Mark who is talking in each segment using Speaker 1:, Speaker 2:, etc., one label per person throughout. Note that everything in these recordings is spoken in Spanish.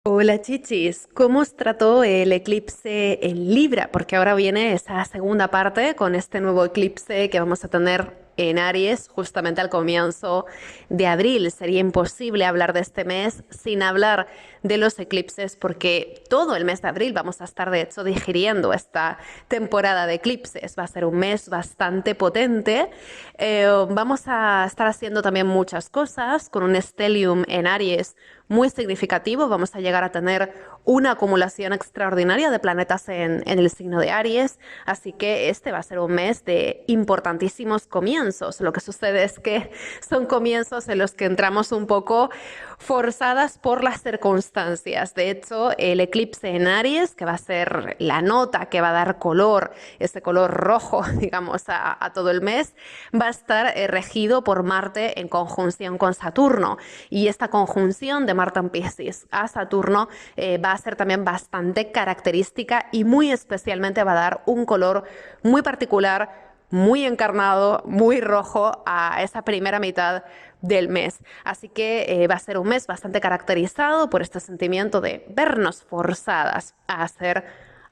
Speaker 1: Hola chichis, ¿cómo os trató el eclipse en Libra? Porque ahora viene esa segunda parte con este nuevo eclipse que vamos a tener en Aries justamente al comienzo de abril. Sería imposible hablar de este mes sin hablar de los eclipses porque todo el mes de abril vamos a estar de hecho digiriendo esta temporada de eclipses. Va a ser un mes bastante potente. Vamos a estar haciendo también muchas cosas con un stellium en Aries muy significativo. Vamos a llegar a tener una acumulación extraordinaria de planetas en el signo de Aries, así que este va a ser un mes de importantísimos comienzos. Lo que sucede es que son comienzos en los que entramos un poco forzadas por las circunstancias. De hecho, el eclipse en Aries, que va a ser la nota que va a dar color, ese color rojo, digamos, a todo el mes, va a estar regido por Marte en conjunción con Saturno. Y esta conjunción de Marte en Piscis a Saturno va a ser también bastante característica y muy especialmente va a dar un color muy particular, muy encarnado, muy rojo a esa primera mitad del mes. Así que va a ser un mes bastante caracterizado por este sentimiento de vernos forzadas a hacer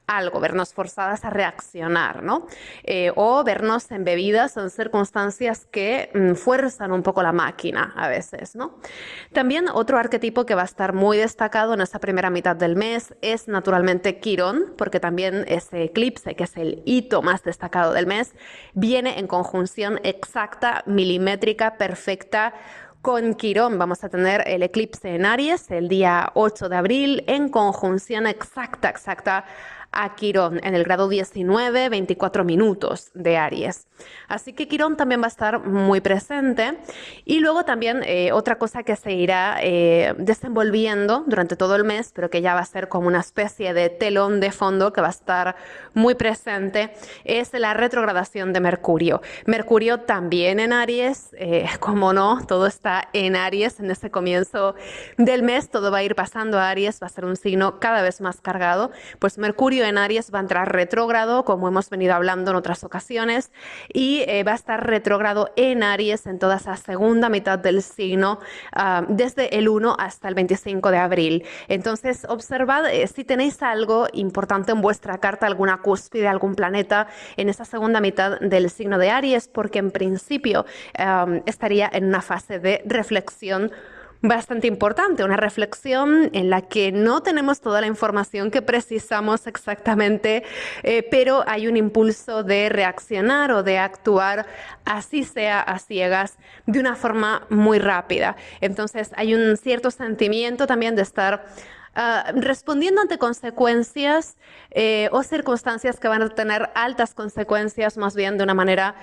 Speaker 1: algo, vernos forzadas a reaccionar, ¿no? O vernos embebidas en circunstancias que fuerzan un poco la máquina a veces, ¿no? También otro arquetipo que va a estar muy destacado en esa primera mitad del mes es naturalmente Quirón, porque también ese eclipse, que es el hito más destacado del mes, viene en conjunción exacta, milimétrica, perfecta con Quirón. Vamos a tener el eclipse en Aries el día 8 de abril en conjunción exacta a Quirón en el grado 19, 24 minutos de Aries. Así que Quirón también va a estar muy presente. Y luego también otra cosa que se irá desenvolviendo durante todo el mes, pero que ya va a ser como una especie de telón de fondo que va a estar muy presente, es la retrogradación de Mercurio. Mercurio también en Aries, como no, todo está en Aries en ese comienzo del mes, todo va a ir pasando a Aries, va a ser un signo cada vez más cargado. Pues Mercurio en Aries va a entrar retrógrado, como hemos venido hablando en otras ocasiones, y va a estar retrógrado en Aries en toda esa segunda mitad del signo, desde el 1 hasta el 25 de abril. Entonces, observad si tenéis algo importante en vuestra carta, alguna cúspide, algún planeta en esa segunda mitad del signo de Aries, porque en principio estaría en una fase de reflexión bastante importante, una reflexión en la que no tenemos toda la información que precisamos exactamente, pero hay un impulso de reaccionar o de actuar, así sea a ciegas, de una forma muy rápida. Entonces hay un cierto sentimiento también de estar respondiendo ante consecuencias o circunstancias que van a tener altas consecuencias, más bien de una manera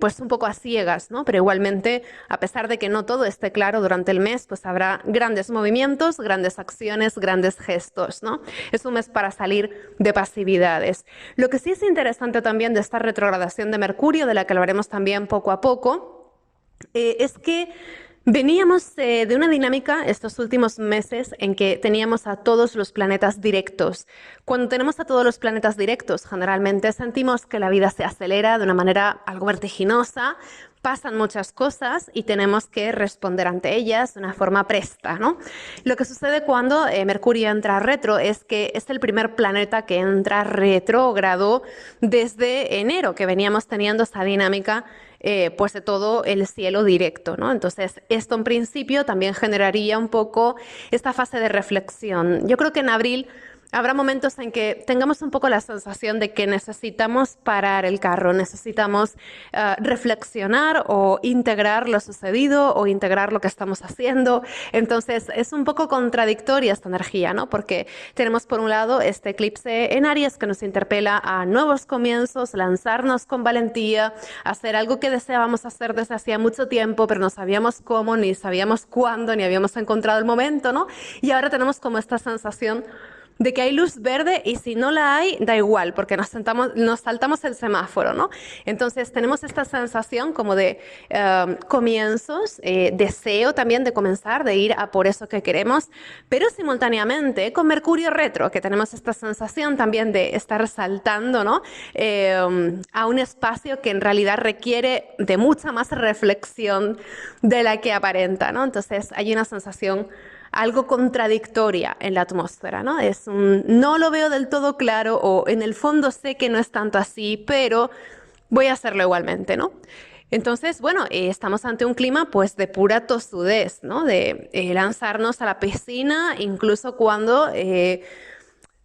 Speaker 1: pues un poco a ciegas, ¿no? Pero igualmente, a pesar de que no todo esté claro durante el mes, pues habrá grandes movimientos, grandes acciones, grandes gestos, ¿no? Es un mes para salir de pasividades. Lo que sí es interesante también de esta retrogradación de Mercurio, de la que hablaremos también poco a poco, es que veníamos de una dinámica estos últimos meses en que teníamos a todos los planetas directos. Cuando tenemos a todos los planetas directos, generalmente sentimos que la vida se acelera de una manera algo vertiginosa, pasan muchas cosas y tenemos que responder ante ellas de una forma presta, ¿no? Lo que sucede cuando Mercurio entra retro es que es el primer planeta que entra retrógrado desde enero, que veníamos teniendo esa dinámica pues de todo el cielo directo, ¿no? Entonces, esto en principio también generaría un poco esta fase de reflexión. Yo creo que en abril habrá momentos en que tengamos un poco la sensación de que necesitamos parar el carro, necesitamos reflexionar o integrar lo sucedido o integrar lo que estamos haciendo. Entonces, es un poco contradictoria esta energía, ¿no? Porque tenemos por un lado este eclipse en Aries que nos interpela a nuevos comienzos, lanzarnos con valentía, hacer algo que deseábamos hacer desde hacía mucho tiempo, pero no sabíamos cómo, ni sabíamos cuándo, ni habíamos encontrado el momento, ¿no? Y ahora tenemos como esta sensación de que hay luz verde y si no la hay, da igual, porque nos saltamos el semáforo, ¿no? Entonces tenemos esta sensación como de comienzos, deseo también de comenzar, de ir a por eso que queremos, pero simultáneamente con Mercurio retro, que tenemos esta sensación también de estar saltando, ¿no? A un espacio que en realidad requiere de mucha más reflexión de la que aparenta, ¿no? Entonces hay una sensación algo contradictoria en la atmósfera, ¿no? Es un no lo veo del todo claro o en el fondo sé que no es tanto así, pero voy a hacerlo igualmente, ¿no? Entonces, bueno, estamos ante un clima pues de pura tosudez, ¿no? De lanzarnos a la piscina, incluso cuando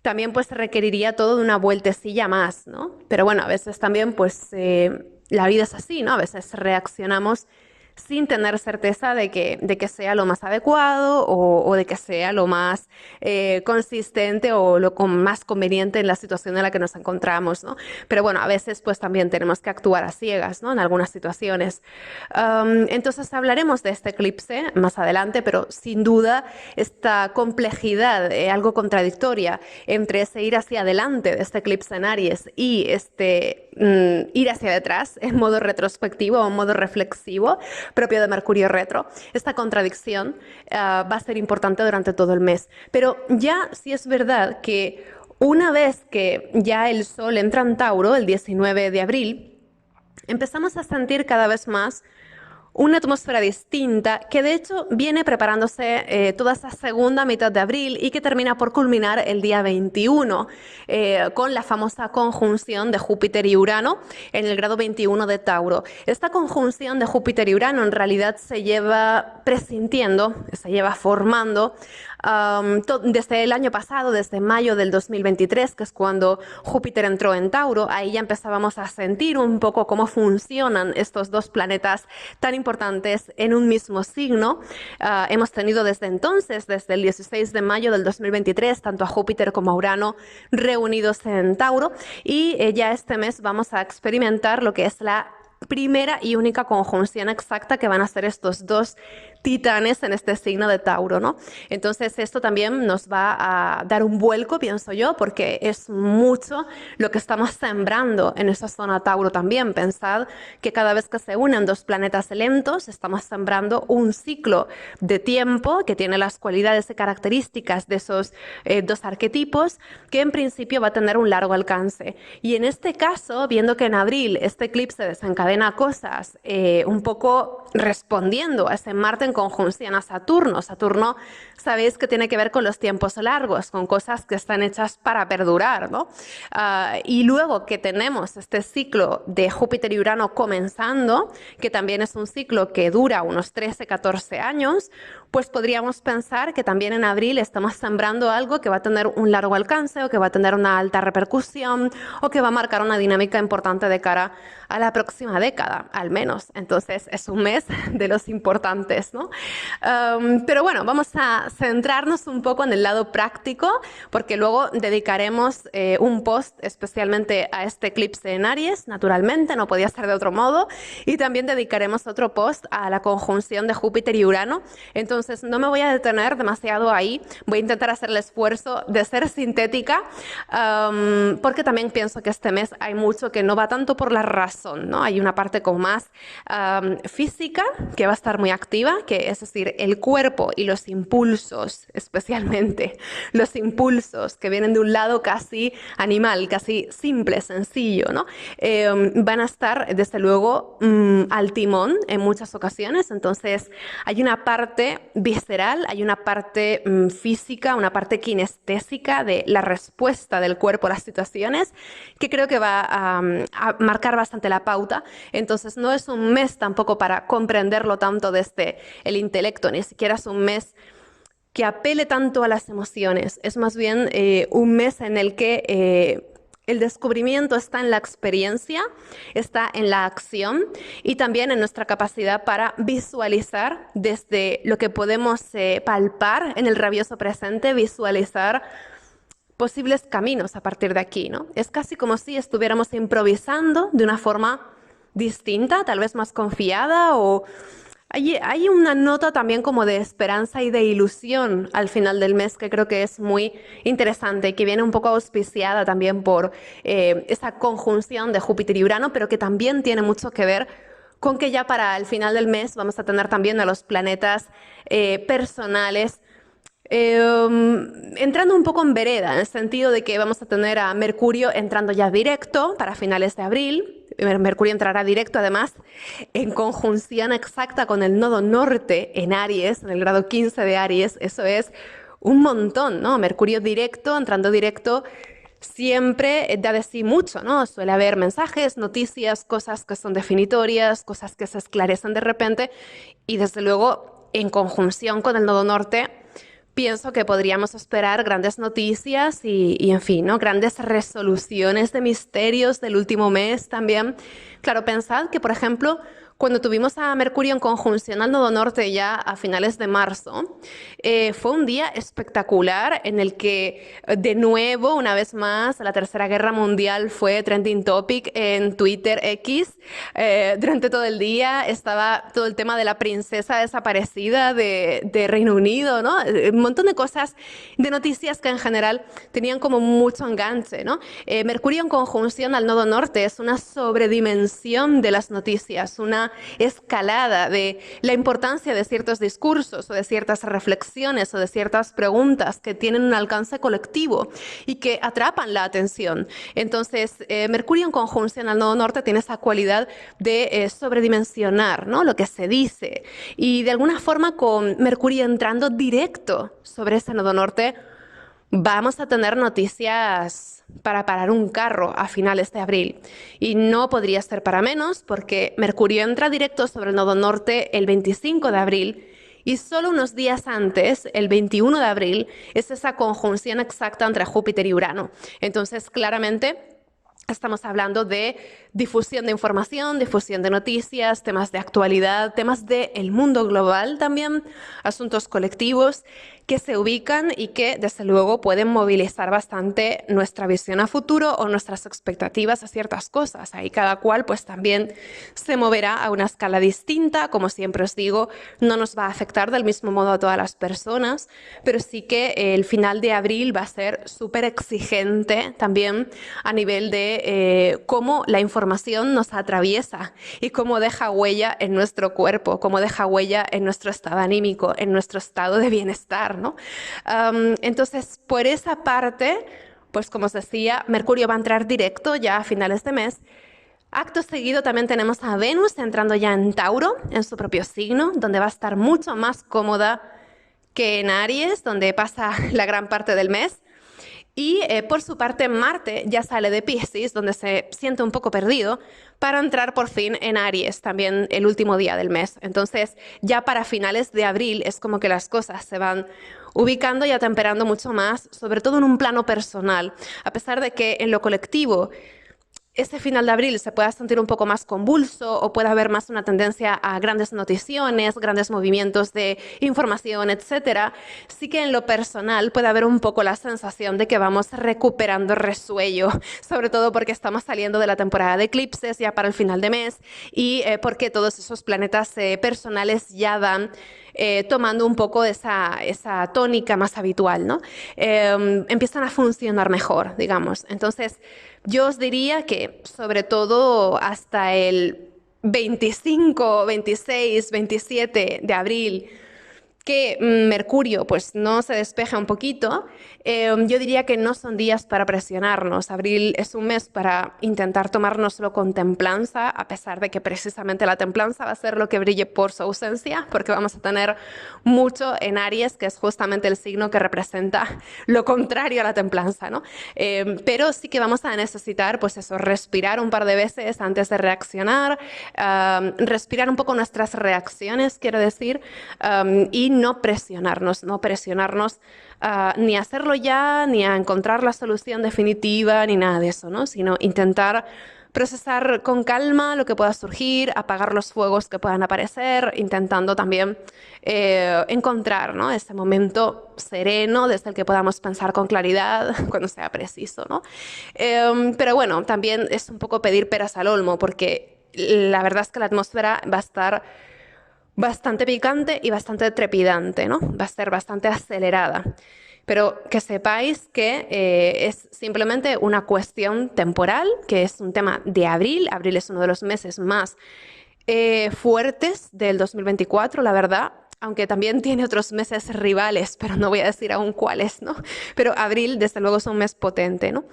Speaker 1: también pues requeriría todo de una vueltecilla más, ¿no? Pero bueno, a veces también pues la vida es así, ¿no? A veces reaccionamos sin tener certeza de que sea lo más adecuado o de que sea lo más consistente o más conveniente en la situación en la que nos encontramos, ¿no? Pero bueno, a veces pues también tenemos que actuar a ciegas, ¿no? En algunas situaciones. Entonces hablaremos de este eclipse más adelante, pero sin duda esta complejidad, algo contradictoria entre ese ir hacia adelante de este eclipse en Aries y este ir hacia detrás en modo retrospectivo o en modo reflexivo, propio de Mercurio retro. Esta contradicción va a ser importante durante todo el mes. Pero ya sí es verdad que una vez que ya el Sol entra en Tauro, el 19 de abril, empezamos a sentir cada vez más una atmósfera distinta que de hecho viene preparándose toda esa segunda mitad de abril y que termina por culminar el día 21 con la famosa conjunción de Júpiter y Urano en el grado 21 de Tauro. Esta conjunción de Júpiter y Urano en realidad se lleva presintiendo, se lleva formando desde el año pasado, desde mayo del 2023, que es cuando Júpiter entró en Tauro. Ahí ya empezábamos a sentir un poco cómo funcionan estos dos planetas tan importantes en un mismo signo. Hemos tenido desde entonces, desde el 16 de mayo del 2023, tanto a Júpiter como a Urano reunidos en Tauro, y ya este mes vamos a experimentar lo que es la primera y única conjunción exacta que van a ser estos dos titanes en este signo de Tauro, ¿no? Entonces esto también nos va a dar un vuelco, pienso yo, porque es mucho lo que estamos sembrando en esa zona Tauro también. Pensad que cada vez que se unen dos planetas lentos, estamos sembrando un ciclo de tiempo que tiene las cualidades y características de esos dos arquetipos, que en principio va a tener un largo alcance. Y en este caso, viendo que en abril este eclipse desencadena cosas un poco respondiendo a ese Marte en conjunción a Saturno. Saturno, sabéis que tiene que ver con los tiempos largos, con cosas que están hechas para perdurar, ¿no? Y luego que tenemos este ciclo de Júpiter y Urano comenzando, que también es un ciclo que dura unos 13, 14 años, pues podríamos pensar que también en abril estamos sembrando algo que va a tener un largo alcance o que va a tener una alta repercusión o que va a marcar una dinámica importante de cara a la próxima década, al menos. Entonces es un mes de los importantes, ¿no? Pero bueno, vamos a centrarnos un poco en el lado práctico, porque luego dedicaremos un post especialmente a este eclipse en Aries, naturalmente, no podía ser de otro modo, y también dedicaremos otro post a la conjunción de Júpiter y Urano. Entonces no me voy a detener demasiado ahí, voy a intentar hacer el esfuerzo de ser sintética, porque también pienso que este mes hay mucho que no va tanto por la razón, ¿no? Hay una parte como más física que va a estar muy activa, que es decir, el cuerpo y los impulsos, especialmente los impulsos que vienen de un lado casi animal, casi simple, sencillo, ¿no? Van a estar desde luego al timón en muchas ocasiones. Entonces hay una parte visceral, hay una parte física, una parte kinestésica de la respuesta del cuerpo a las situaciones que creo que va a marcar bastante la pauta. Entonces no es un mes tampoco para comprenderlo tanto desde el intelecto, ni siquiera es un mes que apele tanto a las emociones, es más bien un mes en el que el descubrimiento está en la experiencia, está en la acción y también en nuestra capacidad para visualizar desde lo que podemos palpar en el rabioso presente, visualizar posibles caminos a partir de aquí, ¿no? Es casi como si estuviéramos improvisando de una forma distinta, tal vez más confiada, o hay una nota también como de esperanza y de ilusión al final del mes que creo que es muy interesante y que viene un poco auspiciada también por esa conjunción de Júpiter y Urano, pero que también tiene mucho que ver con que ya para el final del mes vamos a tener también a los planetas personales entrando un poco en vereda, en el sentido de que vamos a tener a Mercurio entrando ya directo para finales de abril, Mercurio entrará directo, además, en conjunción exacta con el nodo norte en Aries, en el grado 15 de Aries. Eso es un montón, ¿no? Mercurio directo, entrando directo, siempre da de sí mucho, ¿no? Suele haber mensajes, noticias, cosas que son definitorias, cosas que se esclarecen de repente y desde luego en conjunción con el nodo norte pienso que podríamos esperar grandes noticias y en fin, ¿no? Grandes resoluciones de misterios del último mes también. Claro, pensad que, por ejemplo, cuando tuvimos a Mercurio en conjunción al nodo norte ya a finales de marzo, fue un día espectacular en el que de nuevo, una vez más, la Tercera Guerra Mundial fue trending topic en Twitter X. Durante todo el día estaba todo el tema de la princesa desaparecida de Reino Unido, ¿no? Un montón de cosas, de noticias que en general tenían como mucho enganche, ¿no? Mercurio en conjunción al nodo norte es una sobredimensión de las noticias, una escalada de la importancia de ciertos discursos o de ciertas reflexiones o de ciertas preguntas que tienen un alcance colectivo y que atrapan la atención. Entonces, Mercurio en conjunción al nodo norte tiene esa cualidad de sobredimensionar, ¿no? Lo que se dice. Y de alguna forma, con Mercurio entrando directo sobre ese nodo norte, vamos a tener noticias para parar un carro a finales de abril. Y no podría ser para menos porque Mercurio entra directo sobre el nodo norte el 25 de abril y solo unos días antes, el 21 de abril, es esa conjunción exacta entre Júpiter y Urano. Entonces, claramente, estamos hablando de difusión de información, difusión de noticias, temas de actualidad, temas del mundo global también, asuntos colectivos que se ubican y que desde luego pueden movilizar bastante nuestra visión a futuro o nuestras expectativas a ciertas cosas. Ahí cada cual pues también se moverá a una escala distinta, como siempre os digo, no nos va a afectar del mismo modo a todas las personas, pero sí que el final de abril va a ser súper exigente también a nivel de cómo la información nos atraviesa y cómo deja huella en nuestro cuerpo, cómo deja huella en nuestro estado anímico, en nuestro estado de bienestar, ¿no? Entonces, por esa parte, pues como os decía, Mercurio va a entrar directo ya a finales de mes. Acto seguido también tenemos a Venus entrando ya en Tauro, en su propio signo, donde va a estar mucho más cómoda que en Aries, donde pasa la gran parte del mes. Y por su parte, Marte ya sale de Piscis, donde se siente un poco perdido, para entrar por fin en Aries, también el último día del mes. Entonces, ya para finales de abril es como que las cosas se van ubicando y atemperando mucho más, sobre todo en un plano personal, a pesar de que en lo colectivo ese final de abril se pueda sentir un poco más convulso o pueda haber más una tendencia a grandes noticiones, grandes movimientos de información, etcétera, sí que en lo personal puede haber un poco la sensación de que vamos recuperando resuello, sobre todo porque estamos saliendo de la temporada de eclipses ya para el final de mes y porque todos esos planetas personales ya van tomando un poco esa tónica más habitual, ¿no? Empiezan a funcionar mejor, digamos. Entonces, yo os diría que sobre todo hasta el 25, 26, 27 de abril, que Mercurio pues no se despeja un poquito, yo diría que no son días para presionarnos. Abril es un mes para intentar tomárnoslo con templanza, a pesar de que precisamente la templanza va a ser lo que brille por su ausencia, porque vamos a tener mucho en Aries, que es justamente el signo que representa lo contrario a la templanza, ¿no? Pero sí que vamos a necesitar, pues eso, respirar un par de veces antes de reaccionar, respirar un poco nuestras reacciones, quiero decir, y no presionarnos ni a hacerlo ya, ni a encontrar la solución definitiva, ni nada de eso, ¿no? Sino intentar procesar con calma lo que pueda surgir, apagar los fuegos que puedan aparecer, intentando también encontrar, ¿no?, ese momento sereno desde el que podamos pensar con claridad cuando sea preciso, ¿no? Pero bueno, también es un poco pedir peras al olmo, porque la verdad es que la atmósfera va a estar bastante picante y bastante trepidante, ¿no? Va a ser bastante acelerada. Pero que sepáis que es simplemente una cuestión temporal, que es un tema de abril. Abril es uno de los meses más fuertes del 2024, la verdad. aunque también tiene otros meses rivales, pero no voy a decir aún cuáles, ¿no? Pero abril, desde luego, es un mes potente, ¿no?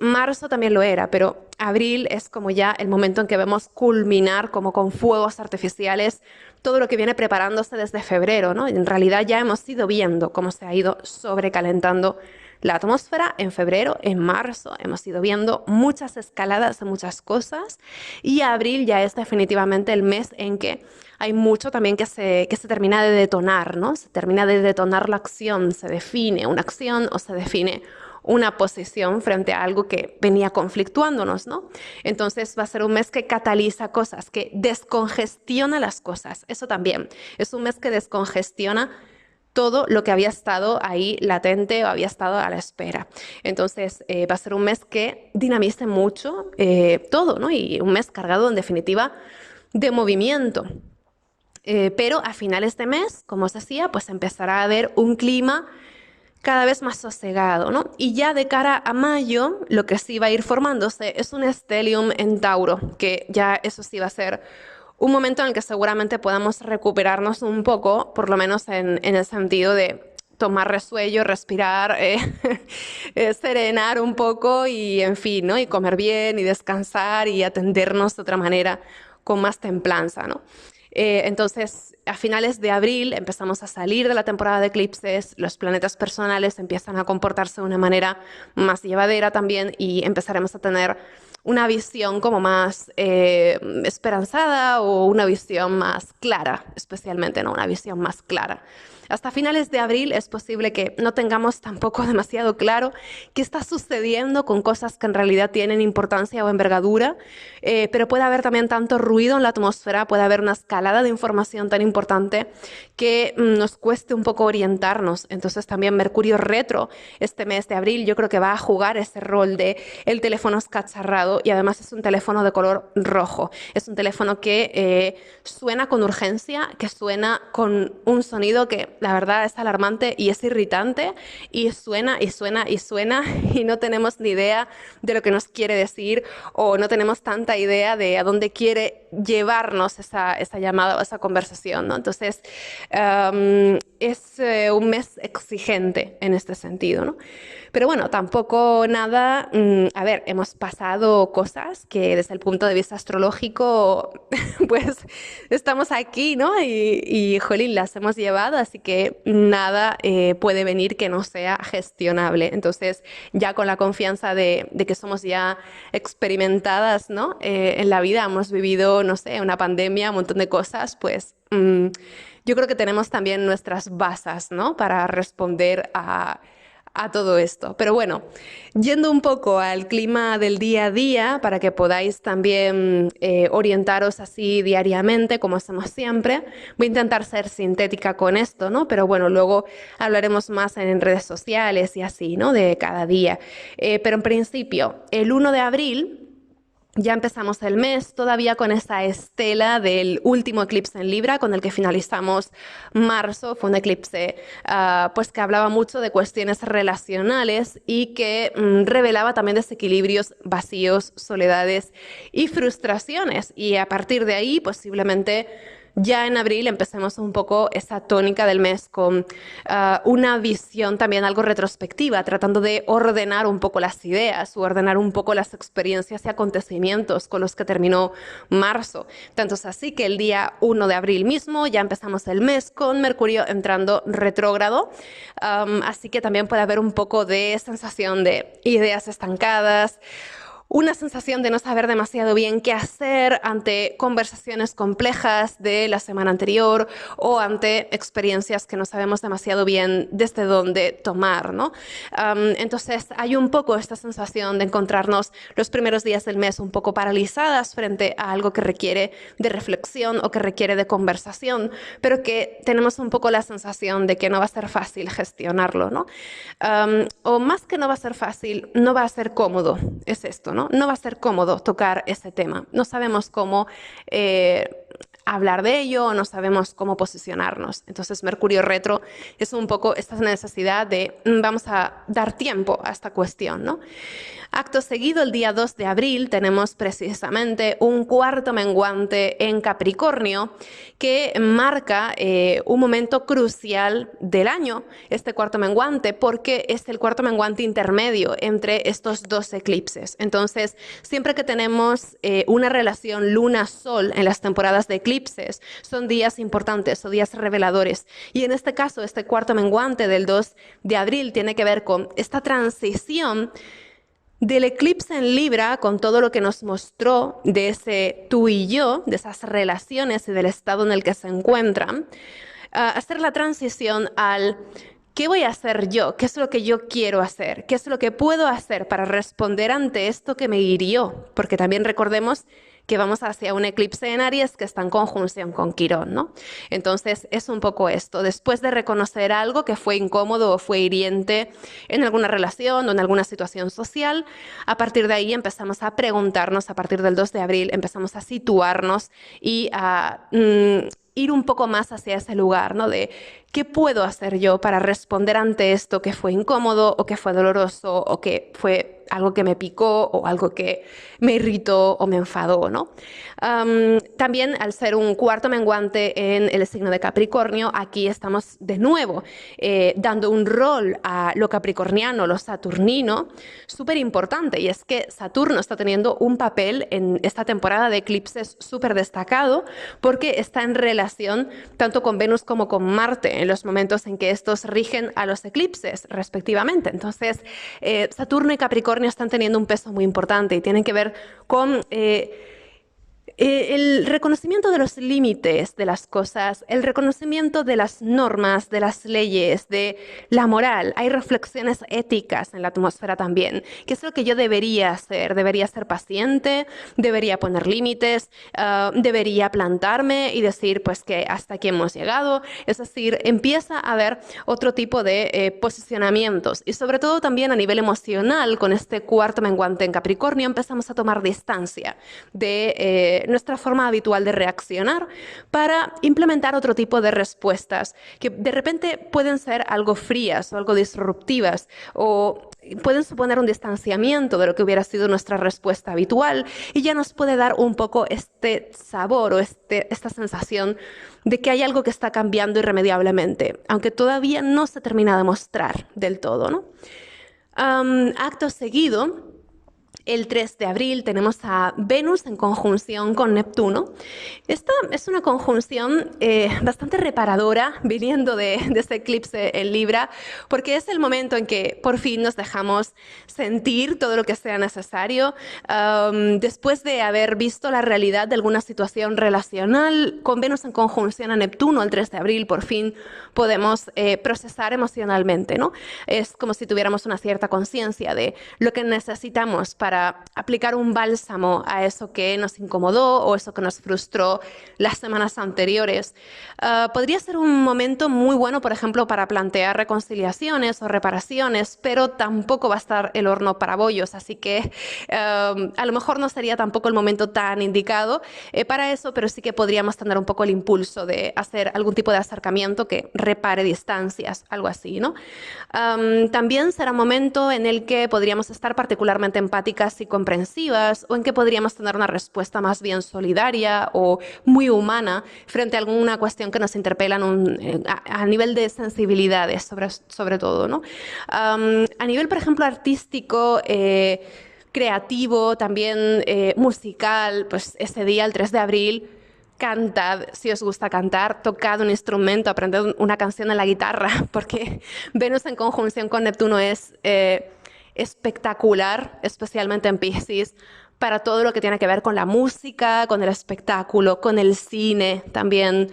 Speaker 1: Marzo también lo era, pero abril es como ya el momento en que vemos culminar como con fuegos artificiales todo lo que viene preparándose desde febrero, ¿no? En realidad ya hemos ido viendo cómo se ha ido sobrecalentando la atmósfera en febrero, en marzo, hemos ido viendo muchas escaladas de muchas cosas y abril ya es definitivamente el mes en que hay mucho también que se termina de detonar, ¿no? Se termina de detonar la acción, se define una acción o se define una posición frente a algo que venía conflictuándonos, ¿no? Entonces va a ser un mes que cataliza cosas, que descongestiona las cosas. Eso también es un mes que descongestiona todo lo que había estado ahí latente o había estado a la espera. Entonces va a ser un mes que dinamice mucho todo, ¿no? Y un mes cargado en definitiva de movimiento. Pero a finales de mes, como os decía, pues empezará a haber un clima cada vez más sosegado, ¿no? Y ya de cara a mayo, lo que sí va a ir formándose es un stellium en Tauro, que ya eso sí va a ser un momento en el que seguramente podamos recuperarnos un poco, por lo menos en el sentido de tomar resuello, respirar, serenar un poco y, en fin, ¿no? Y comer bien y descansar y atendernos de otra manera con más templanza, ¿no? Entonces, a finales de abril empezamos a salir de la temporada de eclipses, los planetas personales empiezan a comportarse de una manera más llevadera también y empezaremos a tener una visión como más esperanzada o una visión más clara, especialmente, ¿no? Una visión más clara. Hasta finales de abril es posible que no tengamos tampoco demasiado claro qué está sucediendo con cosas que en realidad tienen importancia o envergadura, pero puede haber también tanto ruido en la atmósfera, puede haber una escalada de información tan importante que nos cueste un poco orientarnos. Entonces también Mercurio retro este mes de abril yo creo que va a jugar ese rol de el teléfono escacharrado y además es un teléfono de color rojo. Es un teléfono que suena con urgencia, que suena con un sonido que la verdad es alarmante y es irritante y suena y suena y suena y no tenemos ni idea de lo que nos quiere decir o no tenemos tanta idea de a dónde quiere llevarnos esa llamada o esa conversación, ¿no? Entonces, es un mes exigente en este sentido, ¿no? Pero bueno, tampoco nada, a ver, hemos pasado cosas que desde el punto de vista astrológico, pues estamos aquí, ¿no? Jolín, las hemos llevado, así que nada puede venir que no sea gestionable. Entonces, ya con la confianza de que somos ya experimentadas, ¿no? En la vida hemos vivido, no sé, una pandemia, un montón de cosas, pues yo creo que tenemos también nuestras bases, ¿no? Para responder a todo esto. Pero bueno, yendo un poco al clima del día a día, para que podáis también orientaros así diariamente, como hacemos siempre, voy a intentar ser sintética con esto, ¿no? Pero bueno, luego hablaremos más en redes sociales y así, ¿no? De cada día. Pero en principio, el 1 de abril... Ya empezamos el mes todavía con esa estela del último eclipse en Libra con el que finalizamos marzo. Fue un eclipse pues que hablaba mucho de cuestiones relacionales y que revelaba también desequilibrios, vacíos, soledades y frustraciones. Y a partir de ahí posiblemente ya en abril empecemos un poco esa tónica del mes con una visión también algo retrospectiva, tratando de ordenar un poco las ideas, o ordenar un poco las experiencias y acontecimientos con los que terminó marzo. Tanto es así que el día 1 de abril mismo ya empezamos el mes con Mercurio entrando retrógrado, así que también puede haber un poco de sensación de ideas estancadas, una sensación de no saber demasiado bien qué hacer ante conversaciones complejas de la semana anterior o ante experiencias que no sabemos demasiado bien desde dónde tomar, ¿no? Entonces hay un poco esta sensación de encontrarnos los primeros días del mes un poco paralizadas frente a algo que requiere de reflexión o que requiere de conversación, pero que tenemos un poco la sensación de que no va a ser fácil gestionarlo, ¿no? O más que no va a ser fácil, no va a ser cómodo, es esto, ¿no? No va a ser cómodo tocar ese tema. No sabemos cómo hablar de ello, no sabemos cómo posicionarnos. Entonces Mercurio retro es un poco esta necesidad de vamos a dar tiempo a esta cuestión, ¿no? Acto seguido, el día 2 de abril, tenemos precisamente un cuarto menguante en Capricornio que marca un momento crucial del año, este cuarto menguante, porque es el cuarto menguante intermedio entre estos dos eclipses. Entonces, siempre que tenemos una relación luna-sol en las temporadas de eclipses, son días importantes o días reveladores. Y en este caso, este cuarto menguante del 2 de abril tiene que ver con esta transición del eclipse en Libra, con todo lo que nos mostró de ese tú y yo, de esas relaciones y del estado en el que se encuentran, hacer la transición al ¿qué voy a hacer yo? ¿Qué es lo que yo quiero hacer? ¿Qué es lo que puedo hacer para responder ante esto que me hirió? Porque también recordemos que vamos hacia un eclipse en Aries que está en conjunción con Quirón, ¿no? Entonces es un poco esto. Después de reconocer algo que fue incómodo o fue hiriente en alguna relación o en alguna situación social, a partir de ahí empezamos a preguntarnos, a partir del 2 de abril empezamos a situarnos y a ir un poco más hacia ese lugar, ¿no? De ¿qué puedo hacer yo para responder ante esto que fue incómodo o que fue doloroso o que fue algo que me picó o algo que me irritó o me enfadó, ¿no? También al ser un cuarto menguante en el signo de Capricornio, aquí estamos de nuevo dando un rol a lo capricorniano, lo saturnino, súper importante. Y es que Saturno está teniendo un papel en esta temporada de eclipses súper destacado porque está en relación tanto con Venus como con Marte en los momentos en que estos rigen a los eclipses respectivamente. Entonces, Saturno y Capricornio están teniendo un peso muy importante y tienen que ver con el reconocimiento de los límites de las cosas, el reconocimiento de las normas, de las leyes, de la moral. Hay reflexiones éticas en la atmósfera también. ¿Qué es lo que yo debería hacer? ¿Debería ser paciente? ¿Debería poner límites? ¿Debería plantarme y decir pues que hasta aquí hemos llegado? Es decir, empieza a haber otro tipo de posicionamientos y sobre todo también a nivel emocional, con este cuarto menguante en Capricornio, empezamos a tomar distancia de nuestra forma habitual de reaccionar para implementar otro tipo de respuestas que de repente pueden ser algo frías o algo disruptivas o pueden suponer un distanciamiento de lo que hubiera sido nuestra respuesta habitual y ya nos puede dar un poco este sabor o esta sensación de que hay algo que está cambiando irremediablemente, aunque todavía no se termina de mostrar del todo, ¿no? Acto seguido, el 3 de abril tenemos a Venus en conjunción con Neptuno. Esta es una conjunción bastante reparadora viniendo de este eclipse en Libra, porque es el momento en que por fin nos dejamos sentir todo lo que sea necesario. Después de haber visto la realidad de alguna situación relacional, con Venus en conjunción a Neptuno el 3 de abril, por fin podemos procesar emocionalmente, ¿no? Es como si tuviéramos una cierta conciencia de lo que necesitamos para aplicar un bálsamo a eso que nos incomodó o eso que nos frustró las semanas anteriores. Podría ser un momento muy bueno, por ejemplo, para plantear reconciliaciones o reparaciones, pero tampoco va a estar el horno para bollos, así que a lo mejor no sería tampoco el momento tan indicado para eso, pero sí que podríamos tener un poco el impulso de hacer algún tipo de acercamiento que repare distancias, algo así, ¿no? También será un momento en el que podríamos estar particularmente empáticas y comprensivas o en que podríamos tener una respuesta más bien solidaria o muy humana frente a alguna cuestión que nos interpela a nivel de sensibilidades sobre todo, ¿no? A nivel, por ejemplo, artístico, creativo, también musical, pues ese día, el 3 de abril, cantad, si os gusta cantar, tocad un instrumento, aprended una canción en la guitarra, porque Venus en conjunción con Neptuno es espectacular, especialmente en Piscis, para todo lo que tiene que ver con la música, con el espectáculo, con el cine también.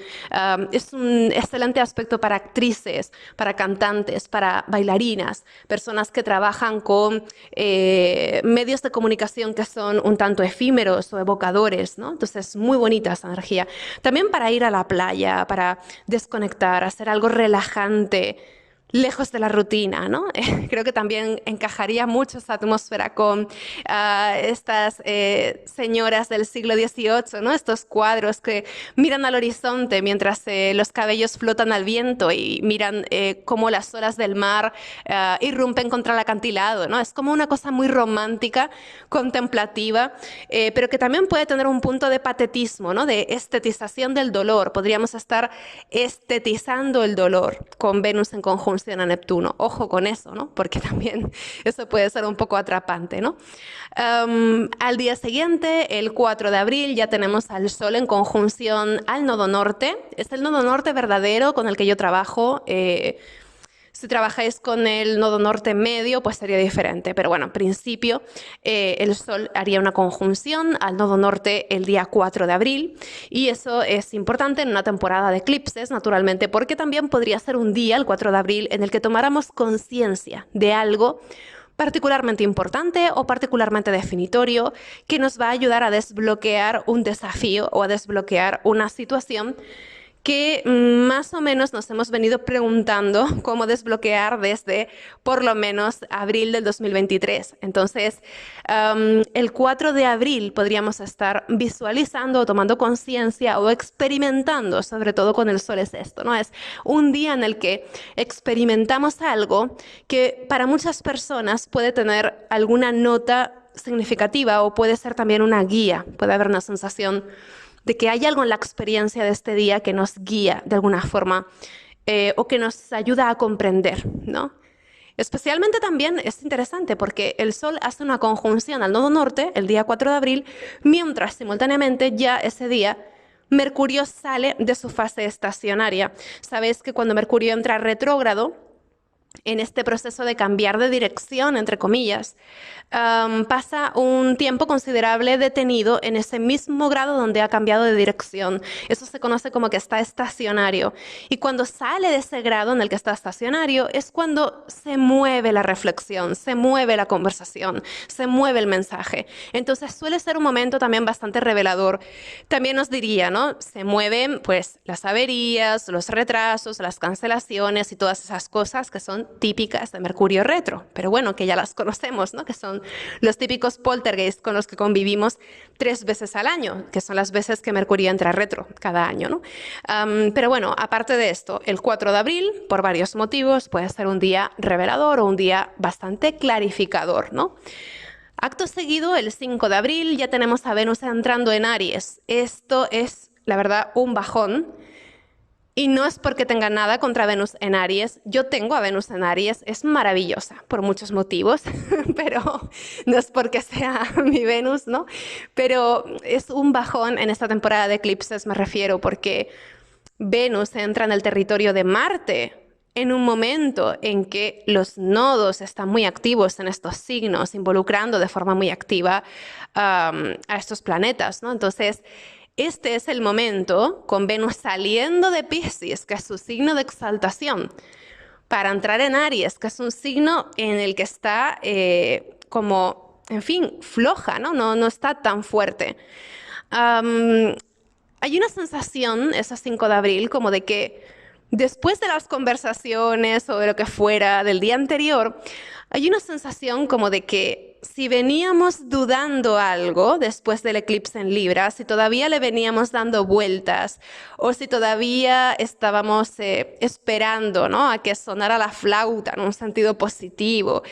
Speaker 1: Es un excelente aspecto para actrices, para cantantes, para bailarinas, personas que trabajan con medios de comunicación que son un tanto efímeros o evocadores, ¿no? Entonces, muy bonita esa energía. También para ir a la playa, para desconectar, hacer algo relajante, lejos de la rutina, ¿no? Creo que también encajaría mucho esa atmósfera con estas señoras del siglo XVIII, ¿no? Estos cuadros que miran al horizonte mientras los cabellos flotan al viento y miran cómo las olas del mar irrumpen contra el acantilado, ¿no? Es como una cosa muy romántica, contemplativa, pero que también puede tener un punto de patetismo, ¿no? De estetización del dolor. Podríamos estar estetizando el dolor con Venus en conjunción a Neptuno. Ojo con eso, ¿no? Porque también eso puede ser un poco atrapante, ¿no? Al día siguiente, el 4 de abril, ya tenemos al Sol en conjunción al nodo norte. Es el nodo norte verdadero con el que yo trabajo. Si trabajáis con el nodo norte medio, pues sería diferente. Pero bueno, en principio, el Sol haría una conjunción al nodo norte el día 4 de abril. Y eso es importante en una temporada de eclipses, naturalmente, porque también podría ser un día, el 4 de abril, en el que tomáramos conciencia de algo particularmente importante o particularmente definitorio que nos va a ayudar a desbloquear un desafío o a desbloquear una situación que más o menos nos hemos venido preguntando cómo desbloquear desde por lo menos abril del 2023. Entonces, el 4 de abril podríamos estar visualizando o tomando conciencia o experimentando, sobre todo con el Sol es esto, ¿no? Es un día en el que experimentamos algo que para muchas personas puede tener alguna nota significativa o puede ser también una guía, puede haber una sensación de que hay algo en la experiencia de este día que nos guía de alguna forma o que nos ayuda a comprender, ¿no? Especialmente también es interesante porque el Sol hace una conjunción al nodo norte el día 4 de abril, mientras simultáneamente ya ese día Mercurio sale de su fase estacionaria. Sabéis que cuando Mercurio entra retrógrado, en este proceso de cambiar de dirección, entre comillas, pasa un tiempo considerable detenido en ese mismo grado donde ha cambiado de dirección. Eso se conoce como que está estacionario. Y cuando sale de ese grado en el que está estacionario es cuando se mueve la reflexión, se mueve la conversación, se mueve el mensaje. Entonces suele ser un momento también bastante revelador. También nos diría, ¿no? Se mueven pues las averías, los retrasos, las cancelaciones y todas esas cosas que son típicas de Mercurio retro, pero bueno, que ya las conocemos, ¿no? Que son los típicos poltergeist con los que convivimos 3 veces al año, que son las veces que Mercurio entra retro cada año, ¿no? Pero bueno, aparte de esto, el 4 de abril, por varios motivos, puede ser un día revelador o un día bastante clarificador, ¿no? Acto seguido, el 5 de abril, ya tenemos a Venus entrando en Aries. Esto es, la verdad, un bajón. Y no es porque tenga nada contra Venus en Aries. Yo tengo a Venus en Aries, es maravillosa por muchos motivos, pero no es porque sea mi Venus, ¿no? Pero es un bajón en esta temporada de eclipses, me refiero, porque Venus entra en el territorio de Marte en un momento en que los nodos están muy activos en estos signos, involucrando de forma muy activa a estos planetas, ¿no? Entonces, este es el momento, con Venus saliendo de Piscis, que es su signo de exaltación, para entrar en Aries, que es un signo en el que está como, en fin, floja, ¿no? No está tan fuerte. Hay una sensación, ese 5 de abril, como de que después de las conversaciones o de lo que fuera del día anterior, hay una sensación como de que si veníamos dudando algo después del eclipse en Libra, si todavía le veníamos dando vueltas o si todavía estábamos esperando, ¿no? a que sonara la flauta en un sentido positivo,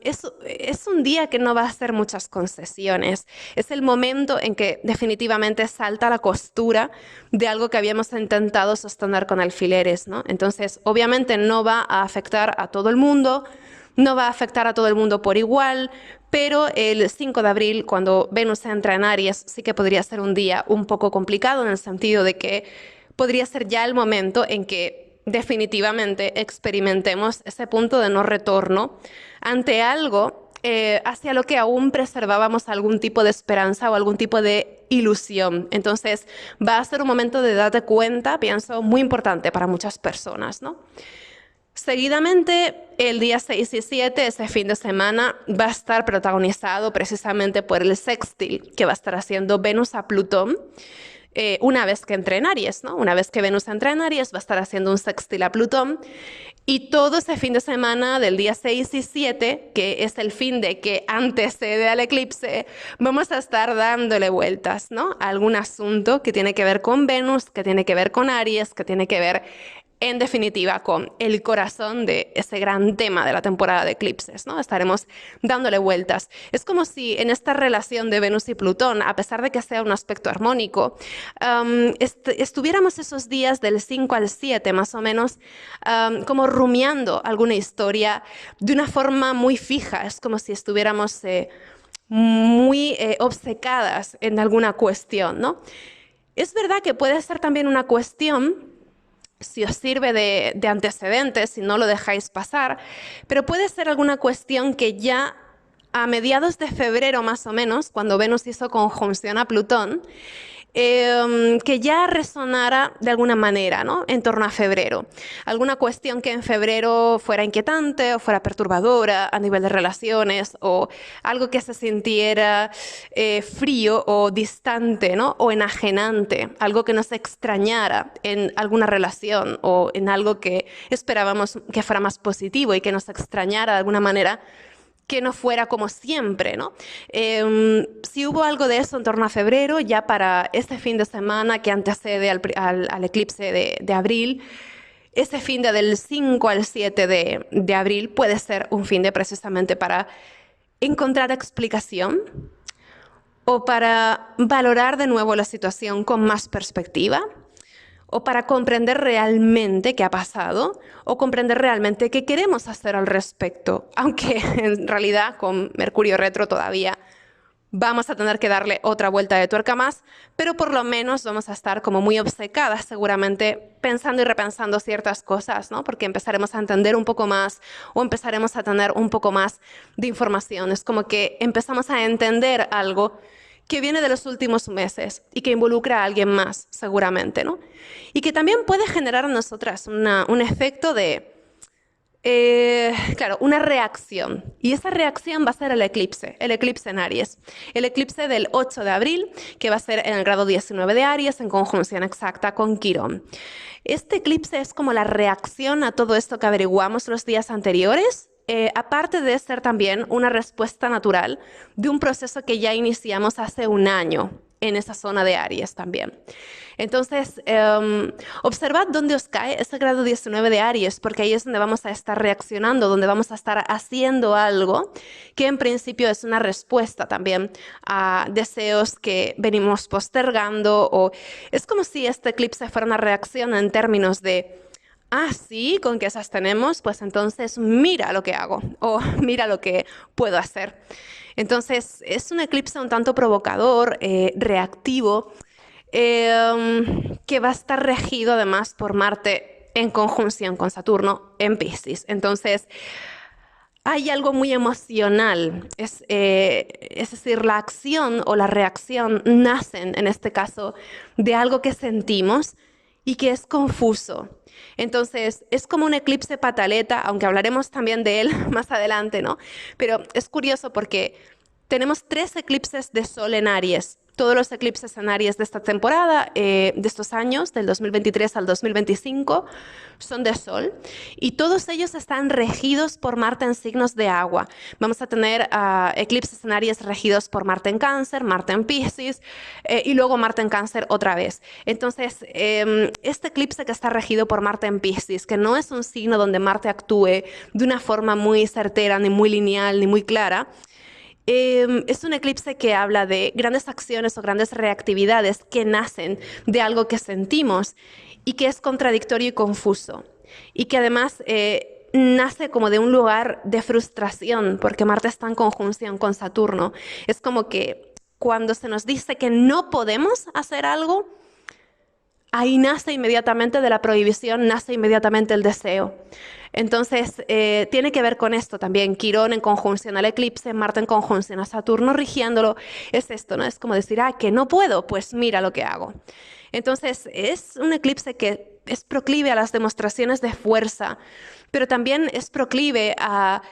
Speaker 1: es un día que no va a hacer muchas concesiones. Es el momento en que definitivamente salta la costura de algo que habíamos intentado sostener con alfileres, ¿no? Entonces, obviamente no va a afectar a todo el mundo, no va a afectar a todo el mundo por igual, pero el 5 de abril, cuando Venus entra en Aries, sí que podría ser un día un poco complicado en el sentido de que podría ser ya el momento en que definitivamente experimentemos ese punto de no retorno ante algo hacia lo que aún preservábamos algún tipo de esperanza o algún tipo de ilusión. Entonces va a ser un momento de darte cuenta, pienso, muy importante para muchas personas, ¿no? Seguidamente, el día 6 y 7, ese fin de semana, va a estar protagonizado precisamente por el sextil que va a estar haciendo Venus a Plutón. una vez que entre en Aries, ¿no? Una vez que Venus entra en Aries, va a estar haciendo un sextil a Plutón. Y todo ese fin de semana del día 6 y 7, que es el fin de que antecede al eclipse, vamos a estar dándole vueltas, ¿no? A algún asunto que tiene que ver con Venus, que tiene que ver con Aries, que tiene que ver, en definitiva, con el corazón de ese gran tema de la temporada de eclipses, ¿no? Estaremos dándole vueltas. Es como si en esta relación de Venus y Plutón, a pesar de que sea un aspecto armónico, estuviéramos esos días del 5 al 7, más o menos, como rumiando alguna historia de una forma muy fija. Es como si estuviéramos muy obcecadas en alguna cuestión, ¿no? Es verdad que puede ser también una cuestión, si os sirve de antecedentes, si no lo dejáis pasar, pero puede ser alguna cuestión que ya a mediados de febrero más o menos, cuando Venus hizo conjunción a Plutón, que ya resonara de alguna manera, ¿no? En torno a febrero. Alguna cuestión que en febrero fuera inquietante o fuera perturbadora a nivel de relaciones, o algo que se sintiera frío o distante, ¿no? O enajenante, algo que nos extrañara en alguna relación o en algo que esperábamos que fuera más positivo y que nos extrañara de alguna manera, que no fuera como siempre, ¿no? Si hubo algo de eso en torno a febrero, ya para este fin de semana que antecede al eclipse de abril, ese fin de del 5 al 7 de abril puede ser un fin de precisamente para encontrar explicación o para valorar de nuevo la situación con más perspectiva, o para comprender realmente qué ha pasado, o comprender realmente qué queremos hacer al respecto, aunque en realidad con Mercurio retro todavía vamos a tener que darle otra vuelta de tuerca más, pero por lo menos vamos a estar como muy obcecadas seguramente pensando y repensando ciertas cosas, ¿no? Porque empezaremos a entender un poco más o empezaremos a tener un poco más de información. Es como que empezamos a entender algo que viene de los últimos meses y que involucra a alguien más, seguramente, ¿no? Y que también puede generar en nosotras un efecto de, claro, una reacción. Y esa reacción va a ser el eclipse en Aries. El eclipse del 8 de abril, que va a ser en el grado 19 de Aries, en conjunción exacta con Quirón. Este eclipse es como la reacción a todo esto que averiguamos los días anteriores, aparte de ser también una respuesta natural de un proceso que ya iniciamos hace un año en esa zona de Aries también. Entonces, observad dónde os cae ese grado 19 de Aries, porque ahí es donde vamos a estar reaccionando, donde vamos a estar haciendo algo que en principio es una respuesta también a deseos que venimos postergando, o es como si este eclipse fuera una reacción en términos de: ah, sí, con que esas tenemos, pues entonces mira lo que hago o mira lo que puedo hacer. Entonces es un eclipse un tanto provocador, reactivo, que va a estar regido además por Marte en conjunción con Saturno en Piscis. Entonces hay algo muy emocional, es decir, la acción o la reacción nacen en este caso de algo que sentimos y que es confuso. Entonces, es como un eclipse pataleta, aunque hablaremos también de él más adelante, ¿no? Pero es curioso porque tenemos 3 eclipses de Sol en Aries. Todos los eclipses en Aries de esta temporada, de estos años, del 2023 al 2025, son de Sol. Y todos ellos están regidos por Marte en signos de agua. Vamos a tener eclipses en Aries regidos por Marte en Cáncer, Marte en Piscis, y luego Marte en Cáncer otra vez. Entonces, este eclipse que está regido por Marte en Piscis, que no es un signo donde Marte actúe de una forma muy certera, ni muy lineal, ni muy clara, es un eclipse que habla de grandes acciones o grandes reactividades que nacen de algo que sentimos y que es contradictorio y confuso. Y que además nace como de un lugar de frustración, porque Marte está en conjunción con Saturno. Es como que cuando se nos dice que no podemos hacer algo, ahí nace inmediatamente de la prohibición, nace inmediatamente el deseo. Entonces, tiene que ver con esto también. Quirón en conjunción al eclipse, Marte en conjunción a Saturno rigiéndolo. Es esto, ¿no? Es como decir, ah, que no puedo, pues mira lo que hago. Entonces, es un eclipse que es proclive a las demostraciones de fuerza, pero también es proclive a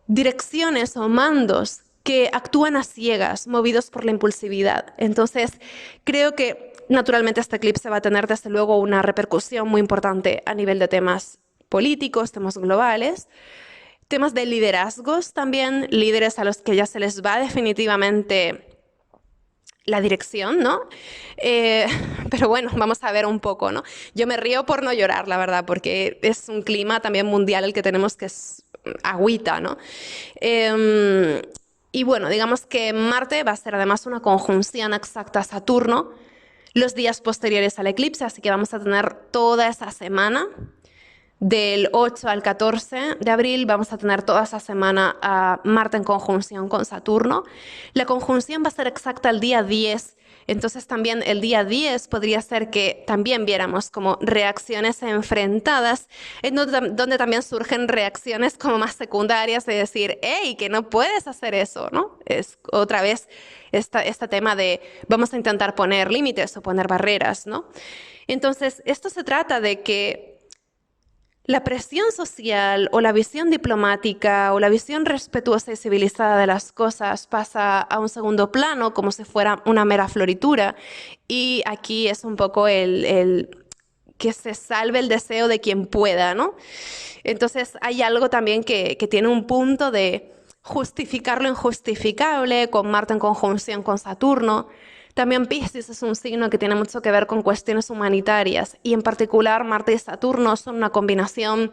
Speaker 1: direcciones o mandos que actúan a ciegas, movidos por la impulsividad. Entonces, creo que naturalmente este eclipse va a tener desde luego una repercusión muy importante a nivel de temas políticos, temas globales, temas de liderazgos también, líderes a los que ya se les va definitivamente la dirección, ¿no? Eh, pero bueno, vamos a ver un poco, ¿no? Yo me río por no llorar, la verdad, porque es un clima también mundial el que tenemos que es agüita, ¿no? Y bueno, digamos que Marte va a ser además una conjunción exacta a Saturno los días posteriores al eclipse, así que vamos a tener toda esa semana. Del 8 al 14 de abril vamos a tener toda esa semana a Marte en conjunción con Saturno. La conjunción va a ser exacta el día 10, entonces también el día 10 podría ser que también viéramos como reacciones enfrentadas, en donde también surgen reacciones como más secundarias de decir, hey, que no puedes hacer eso, ¿no? Es otra vez este tema de vamos a intentar poner límites o poner barreras, ¿no? Entonces, esto se trata de que la presión social o la visión diplomática o la visión respetuosa y civilizada de las cosas pasa a un segundo plano como si fuera una mera floritura. Y aquí es un poco el que se salve el deseo de quien pueda, ¿no? Entonces hay algo también que tiene un punto de justificar lo injustificable, con Marte en conjunción con Saturno. También Piscis es un signo que tiene mucho que ver con cuestiones humanitarias y en particular Marte y Saturno son una combinación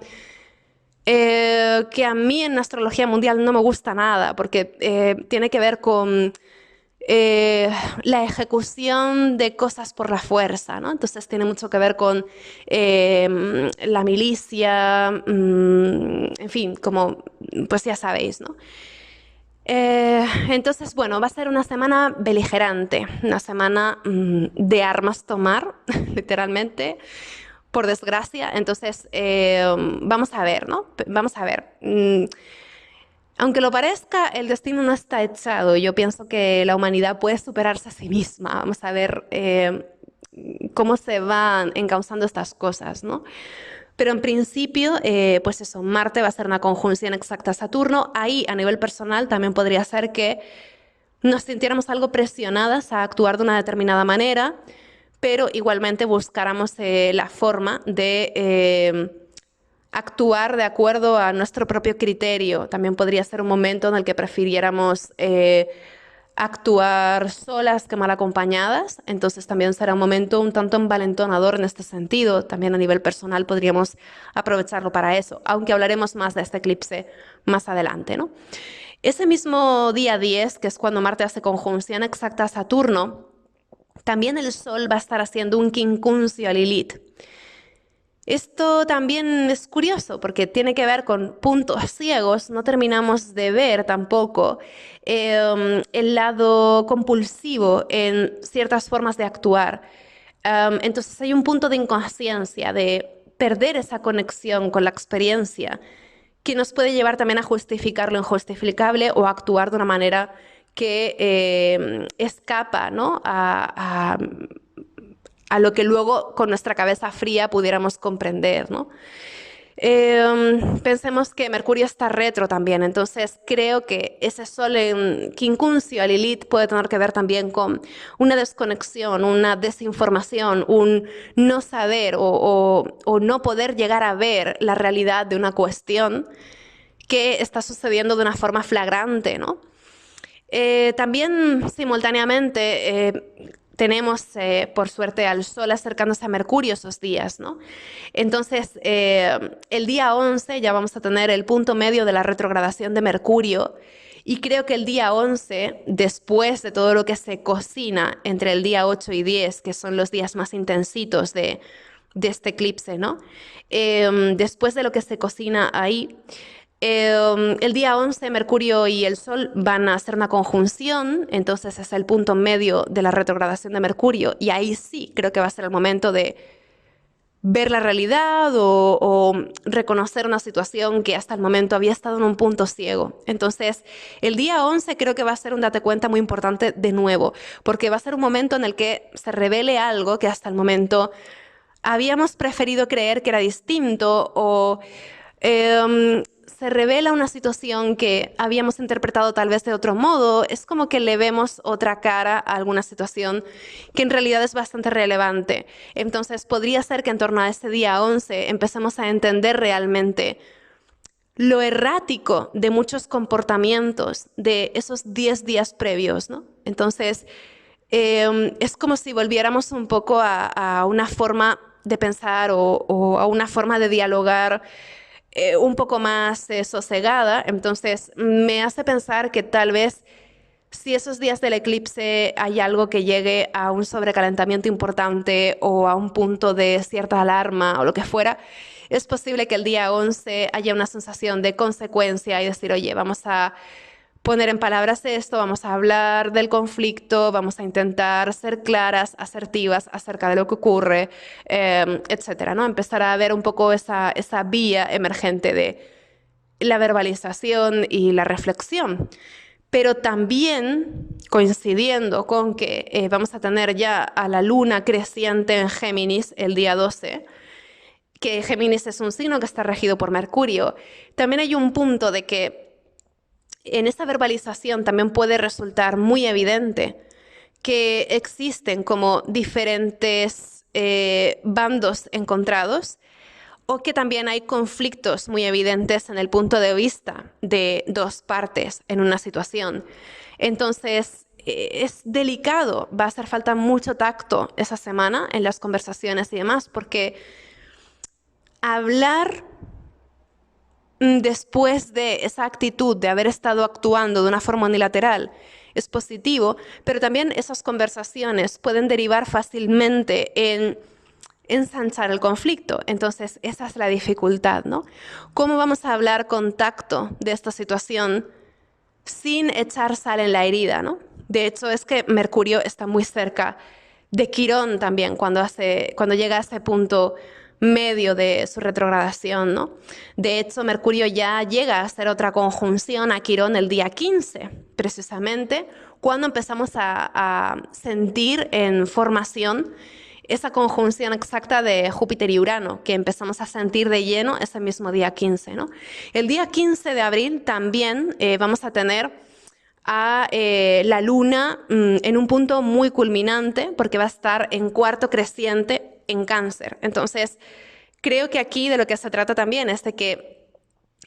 Speaker 1: que a mí en astrología mundial no me gusta nada porque tiene que ver con la ejecución de cosas por la fuerza, ¿no? Entonces tiene mucho que ver con la milicia, en fin, como pues ya sabéis, ¿no? Entonces, bueno, va a ser una semana beligerante, una semana de armas tomar, literalmente, por desgracia. Entonces, vamos a ver, ¿no? Vamos a ver. Aunque lo parezca, el destino no está echado. Yo pienso que la humanidad puede superarse a sí misma. Vamos a ver cómo se van encauzando estas cosas, ¿no? Pero en principio, pues eso, Marte va a ser una conjunción exacta a Saturno. Ahí, a nivel personal, también podría ser que nos sintiéramos algo presionadas a actuar de una determinada manera, pero igualmente buscáramos la forma de actuar de acuerdo a nuestro propio criterio. También podría ser un momento en el que prefiriéramos actuar solas que mal acompañadas, entonces también será un momento un tanto envalentonador en este sentido. También a nivel personal podríamos aprovecharlo para eso, aunque hablaremos más de este eclipse más adelante, ¿no? Ese mismo día 10, que es cuando Marte hace conjunción exacta a Saturno, también el Sol va a estar haciendo un quincuncio a Lilith. Esto también es curioso porque tiene que ver con puntos ciegos, no terminamos de ver tampoco el lado compulsivo en ciertas formas de actuar. Entonces hay un punto de inconsciencia, de perder esa conexión con la experiencia, que nos puede llevar también a justificar lo injustificable o a actuar de una manera que escapa, ¿no? a lo que luego con nuestra cabeza fría pudiéramos comprender, ¿no? Pensemos que Mercurio está retro también, entonces creo que ese Sol en quincuncio a Lilith puede tener que ver también con una desconexión, una desinformación, un no saber o no poder llegar a ver la realidad de una cuestión que está sucediendo de una forma flagrante, ¿no? También simultáneamente tenemos, por suerte, al Sol acercándose a Mercurio esos días, ¿no? Entonces, el día 11 ya vamos a tener el punto medio de la retrogradación de Mercurio y creo que el día 11, después de todo lo que se cocina entre el día 8 y 10, que son los días más intensitos de este eclipse, ¿no? Después de lo que se cocina ahí, el día 11 Mercurio y el Sol van a hacer una conjunción, entonces es el punto medio de la retrogradación de Mercurio y ahí sí creo que va a ser el momento de ver la realidad o reconocer una situación que hasta el momento había estado en un punto ciego. Entonces, el día 11 creo que va a ser un date cuenta muy importante de nuevo, porque va a ser un momento en el que se revele algo que hasta el momento habíamos preferido creer que era distinto o se revela una situación que habíamos interpretado tal vez de otro modo, es como que le vemos otra cara a alguna situación que en realidad es bastante relevante. Entonces podría ser que en torno a ese día 11 empecemos a entender realmente lo errático de muchos comportamientos de esos 10 días previos, ¿no? Entonces, es como si volviéramos un poco a una forma de pensar o a una forma de dialogar un poco más sosegada. Entonces, me hace pensar que tal vez si esos días del eclipse hay algo que llegue a un sobrecalentamiento importante o a un punto de cierta alarma o lo que fuera, es posible que el día 11 haya una sensación de consecuencia y decir, oye, vamos a poner en palabras esto, vamos a hablar del conflicto, vamos a intentar ser claras, asertivas acerca de lo que ocurre, etcétera, ¿no? Empezar a ver un poco esa vía emergente de la verbalización y la reflexión. Pero también coincidiendo con que vamos a tener ya a la luna creciente en Géminis el día 12, que Géminis es un signo que está regido por Mercurio, también hay un punto de que en esa verbalización también puede resultar muy evidente que existen como diferentes bandos encontrados o que también hay conflictos muy evidentes en el punto de vista de dos partes en una situación. Entonces, es delicado, va a hacer falta mucho tacto esa semana en las conversaciones y demás, porque hablar después de esa actitud de haber estado actuando de una forma unilateral es positivo, pero también esas conversaciones pueden derivar fácilmente en ensanchar el conflicto. Entonces, esa es la dificultad, ¿no? ¿Cómo vamos a hablar con tacto de esta situación sin echar sal en la herida, ¿no? De hecho, es que Mercurio está muy cerca de Quirón también cuando llega a ese punto medio de su retrogradación, ¿no? De hecho, Mercurio ya llega a hacer otra conjunción a Quirón el día 15, precisamente, cuando empezamos a sentir en formación esa conjunción exacta de Júpiter y Urano, que empezamos a sentir de lleno ese mismo día 15, ¿no? El día 15 de abril también vamos a tener a la luna en un punto muy culminante, porque va a estar en cuarto creciente en Cáncer. Entonces, creo que aquí de lo que se trata también es de que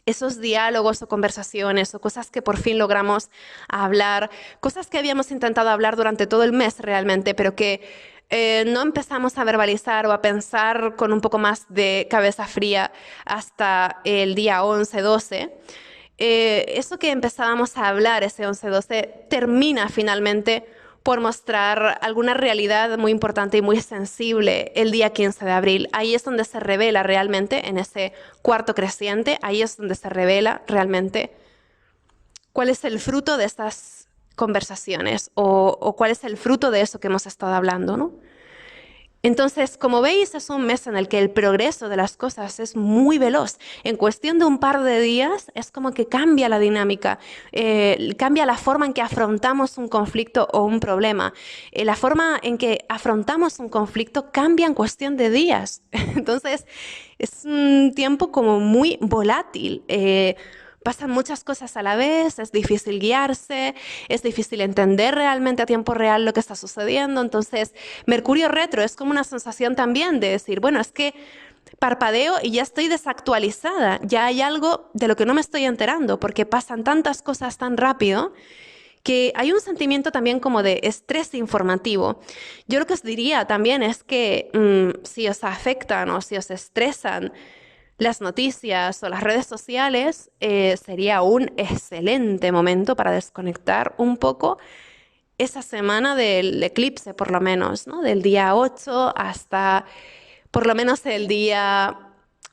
Speaker 1: esos diálogos o conversaciones o cosas que por fin logramos hablar, cosas que habíamos intentado hablar durante todo el mes realmente, pero que no empezamos a verbalizar o a pensar con un poco más de cabeza fría hasta el día 11-12. Eso que empezábamos a hablar ese 11-12 termina finalmente por mostrar alguna realidad muy importante y muy sensible el día 15 de abril. Ahí es donde se revela realmente, en ese cuarto creciente, ahí es donde se revela realmente cuál es el fruto de estas conversaciones o cuál es el fruto de eso que hemos estado hablando, ¿no? Entonces, como veis, es un mes en el que el progreso de las cosas es muy veloz. En cuestión de un par de días es como que cambia la dinámica, cambia la forma en que afrontamos un conflicto o un problema. La forma en que afrontamos un conflicto cambia en cuestión de días. Entonces, es un tiempo como muy volátil. Pasan muchas cosas a la vez, es difícil guiarse, es difícil entender realmente a tiempo real lo que está sucediendo. Entonces, Mercurio retro es como una sensación también de decir, bueno, es que parpadeo y ya estoy desactualizada, ya hay algo de lo que no me estoy enterando, porque pasan tantas cosas tan rápido que hay un sentimiento también como de estrés informativo. Yo lo que os diría también es que si os afectan o si os estresan las noticias o las redes sociales, sería un excelente momento para desconectar un poco esa semana del eclipse, por lo menos, ¿no? Del día 8 hasta por lo menos el día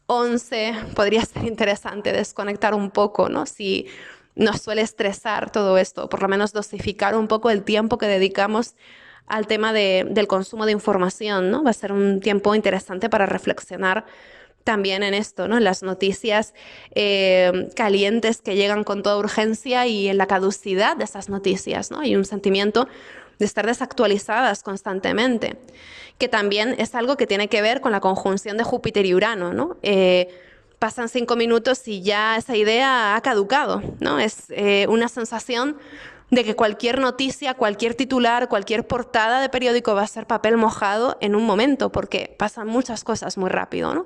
Speaker 1: 11 podría ser interesante desconectar un poco, ¿no? Si nos suele estresar todo esto, por lo menos dosificar un poco el tiempo que dedicamos al tema del consumo de información, ¿no? Va a ser un tiempo interesante para reflexionar también en esto, ¿no? En las noticias calientes que llegan con toda urgencia y en la caducidad de esas noticias, ¿no? Hay un sentimiento de estar desactualizadas constantemente, que también es algo que tiene que ver con la conjunción de Júpiter y Urano, ¿no? pasan 5 minutos y ya esa idea ha caducado, ¿no? Es una sensación de que cualquier noticia, cualquier titular, cualquier portada de periódico va a ser papel mojado en un momento, porque pasan muchas cosas muy rápido, ¿no?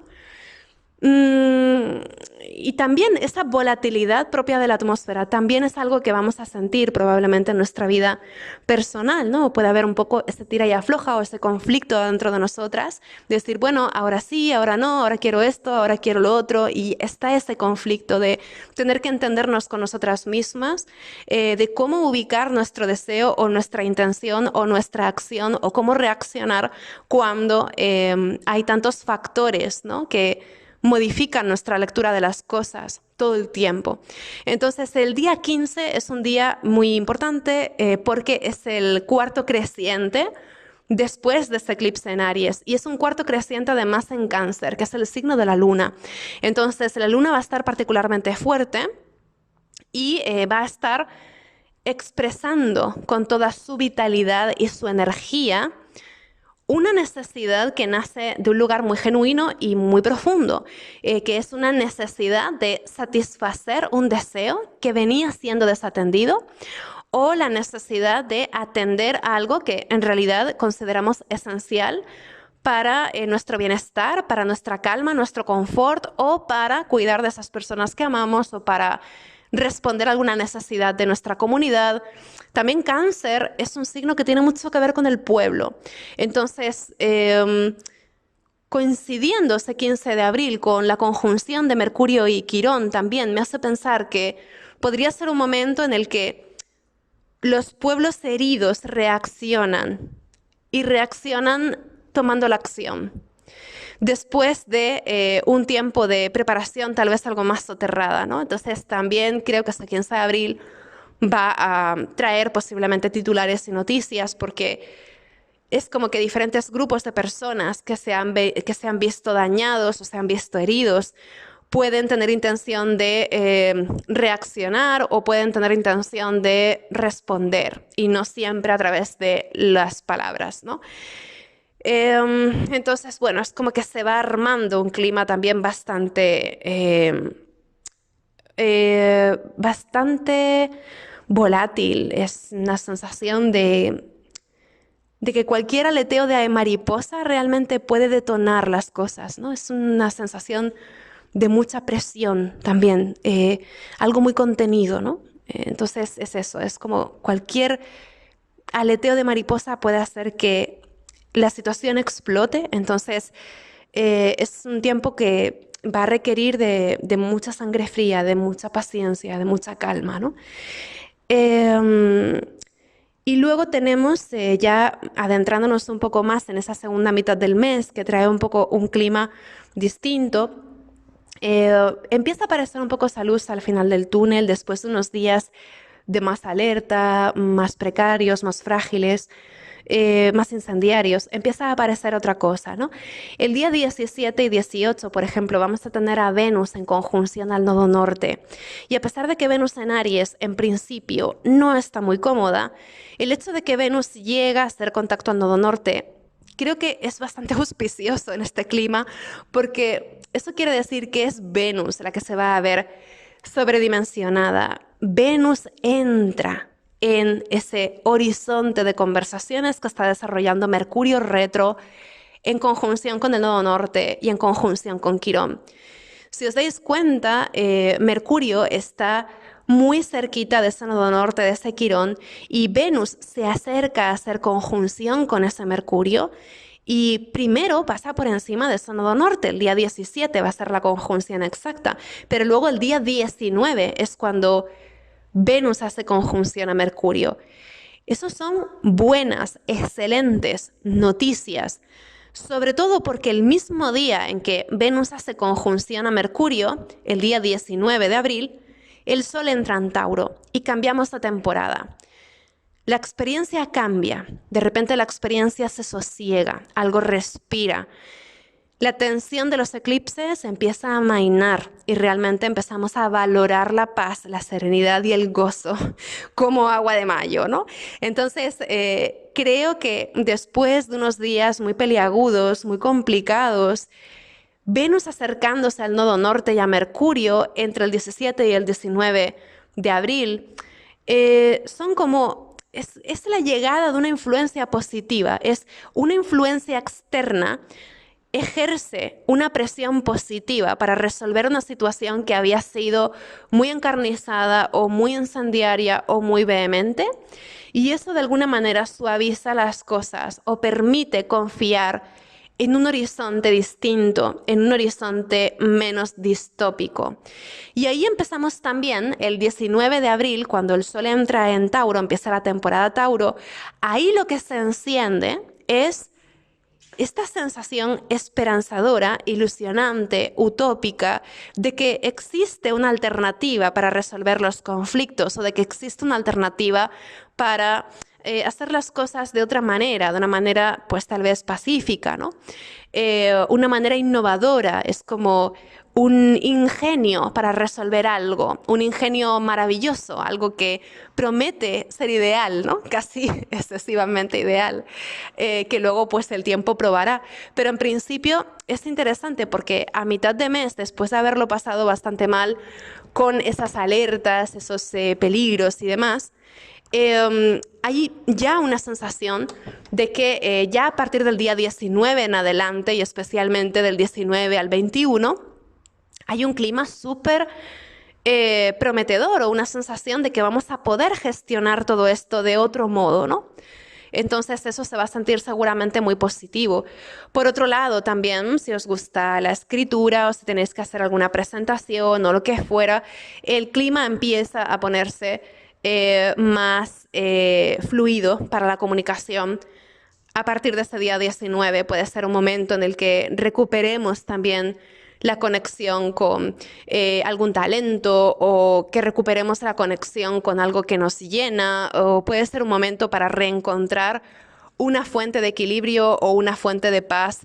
Speaker 1: Mm, y también esa volatilidad propia de la atmósfera también es algo que vamos a sentir probablemente en nuestra vida personal, ¿no? Puede haber un poco ese tira y afloja o ese conflicto dentro de nosotras, de decir, bueno, ahora sí, ahora no, ahora quiero esto, ahora quiero lo otro, y está ese conflicto de tener que entendernos con nosotras mismas, de cómo ubicar nuestro deseo o nuestra intención o nuestra acción o cómo reaccionar cuando hay tantos factores, ¿no? que modifican nuestra lectura de las cosas todo el tiempo. Entonces, el día 15 es un día muy importante porque es el cuarto creciente después de este eclipse en Aries. Y es un cuarto creciente además en Cáncer, que es el signo de la luna. Entonces, la luna va a estar particularmente fuerte y va a estar expresando con toda su vitalidad y su energía una necesidad que nace de un lugar muy genuino y muy profundo, que es una necesidad de satisfacer un deseo que venía siendo desatendido o la necesidad de atender a algo que en realidad consideramos esencial para nuestro bienestar, para nuestra calma, nuestro confort o para cuidar de esas personas que amamos o para responder a alguna necesidad de nuestra comunidad. También Cáncer es un signo que tiene mucho que ver con el pueblo. Entonces, coincidiendo ese 15 de abril con la conjunción de Mercurio y Quirón, también me hace pensar que podría ser un momento en el que los pueblos heridos reaccionan y reaccionan tomando la acción. Después de un tiempo de preparación tal vez algo más soterrada, ¿no? Entonces también creo que hasta 15 de abril va a traer posiblemente titulares y noticias porque es como que diferentes grupos de personas que se han visto dañados o se han visto heridos pueden tener intención de reaccionar o pueden tener intención de responder y no siempre a través de las palabras, ¿no? Entonces, bueno, es como que se va armando un clima también bastante volátil. Es una sensación de que cualquier aleteo de mariposa realmente puede detonar las cosas, ¿no? Es una sensación de mucha presión también, algo muy contenido, ¿no? Entonces es eso, es como cualquier aleteo de mariposa puede hacer que la situación explote, entonces es un tiempo que va a requerir de mucha sangre fría, de mucha paciencia, de mucha calma, ¿no? Em, y luego tenemos, ya adentrándonos un poco más en esa segunda mitad del mes, que trae un poco un clima distinto, empieza a aparecer un poco esa luz al final del túnel después de unos días de más alerta, más precarios, más frágiles, más incendiarios. Empieza a aparecer otra cosa, ¿no? El día 17 y 18, por ejemplo, vamos a tener a Venus en conjunción al nodo norte. Y a pesar de que Venus en Aries, en principio, no está muy cómoda, el hecho de que Venus llega a hacer contacto al nodo norte creo que es bastante auspicioso en este clima porque eso quiere decir que es Venus la que se va a ver sobredimensionada. Venus entra en ese horizonte de conversaciones que está desarrollando Mercurio retro en conjunción con el nodo norte y en conjunción con Quirón. Si os dais cuenta, Mercurio está muy cerquita de ese nodo norte, de ese Quirón, y Venus se acerca a hacer conjunción con ese Mercurio y primero pasa por encima de ese nodo norte. El día 17 va a ser la conjunción exacta, pero luego el día 19 es cuando Venus hace conjunción a Mercurio. Esas son buenas, excelentes noticias, sobre todo porque el mismo día en que Venus hace conjunción a Mercurio, el día 19 de abril, el Sol entra en Tauro y cambiamos la temporada. La experiencia cambia, de repente la experiencia se sosiega, algo respira. La tensión de los eclipses empieza a amainar y realmente empezamos a valorar la paz, la serenidad y el gozo como agua de mayo, ¿no? Entonces, creo que después de unos días muy peliagudos, muy complicados, Venus acercándose al nodo norte y a Mercurio entre el 17 y el 19 de abril, son como, es la llegada de una influencia positiva, es una influencia externa, ejerce una presión positiva para resolver una situación que había sido muy encarnizada o muy incendiaria o muy vehemente, y eso de alguna manera suaviza las cosas o permite confiar en un horizonte distinto, en un horizonte menos distópico. Y ahí empezamos también el 19 de abril, cuando el Sol entra en Tauro, empieza la temporada Tauro, ahí lo que se enciende es esta sensación esperanzadora, ilusionante, utópica, de que existe una alternativa para resolver los conflictos o de que existe una alternativa para hacer las cosas de otra manera, de una manera pues tal vez pacífica, ¿no? Una manera innovadora, es como un ingenio para resolver algo, un ingenio maravilloso, algo que promete ser ideal, ¿no? Casi excesivamente ideal, que luego pues el tiempo probará. Pero en principio es interesante porque a mitad de mes, después de haberlo pasado bastante mal con esas alertas, esos peligros y demás, hay ya una sensación de que ya a partir del día 19 en adelante y especialmente del 19 al 21, hay un clima súper prometedor o una sensación de que vamos a poder gestionar todo esto de otro modo, ¿no? Entonces eso se va a sentir seguramente muy positivo. Por otro lado, también si os gusta la escritura o si tenéis que hacer alguna presentación o lo que fuera, el clima empieza a ponerse más fluido para la comunicación. A partir de ese día 19 puede ser un momento en el que recuperemos también la conexión con algún talento o que recuperemos la conexión con algo que nos llena, o puede ser un momento para reencontrar una fuente de equilibrio o una fuente de paz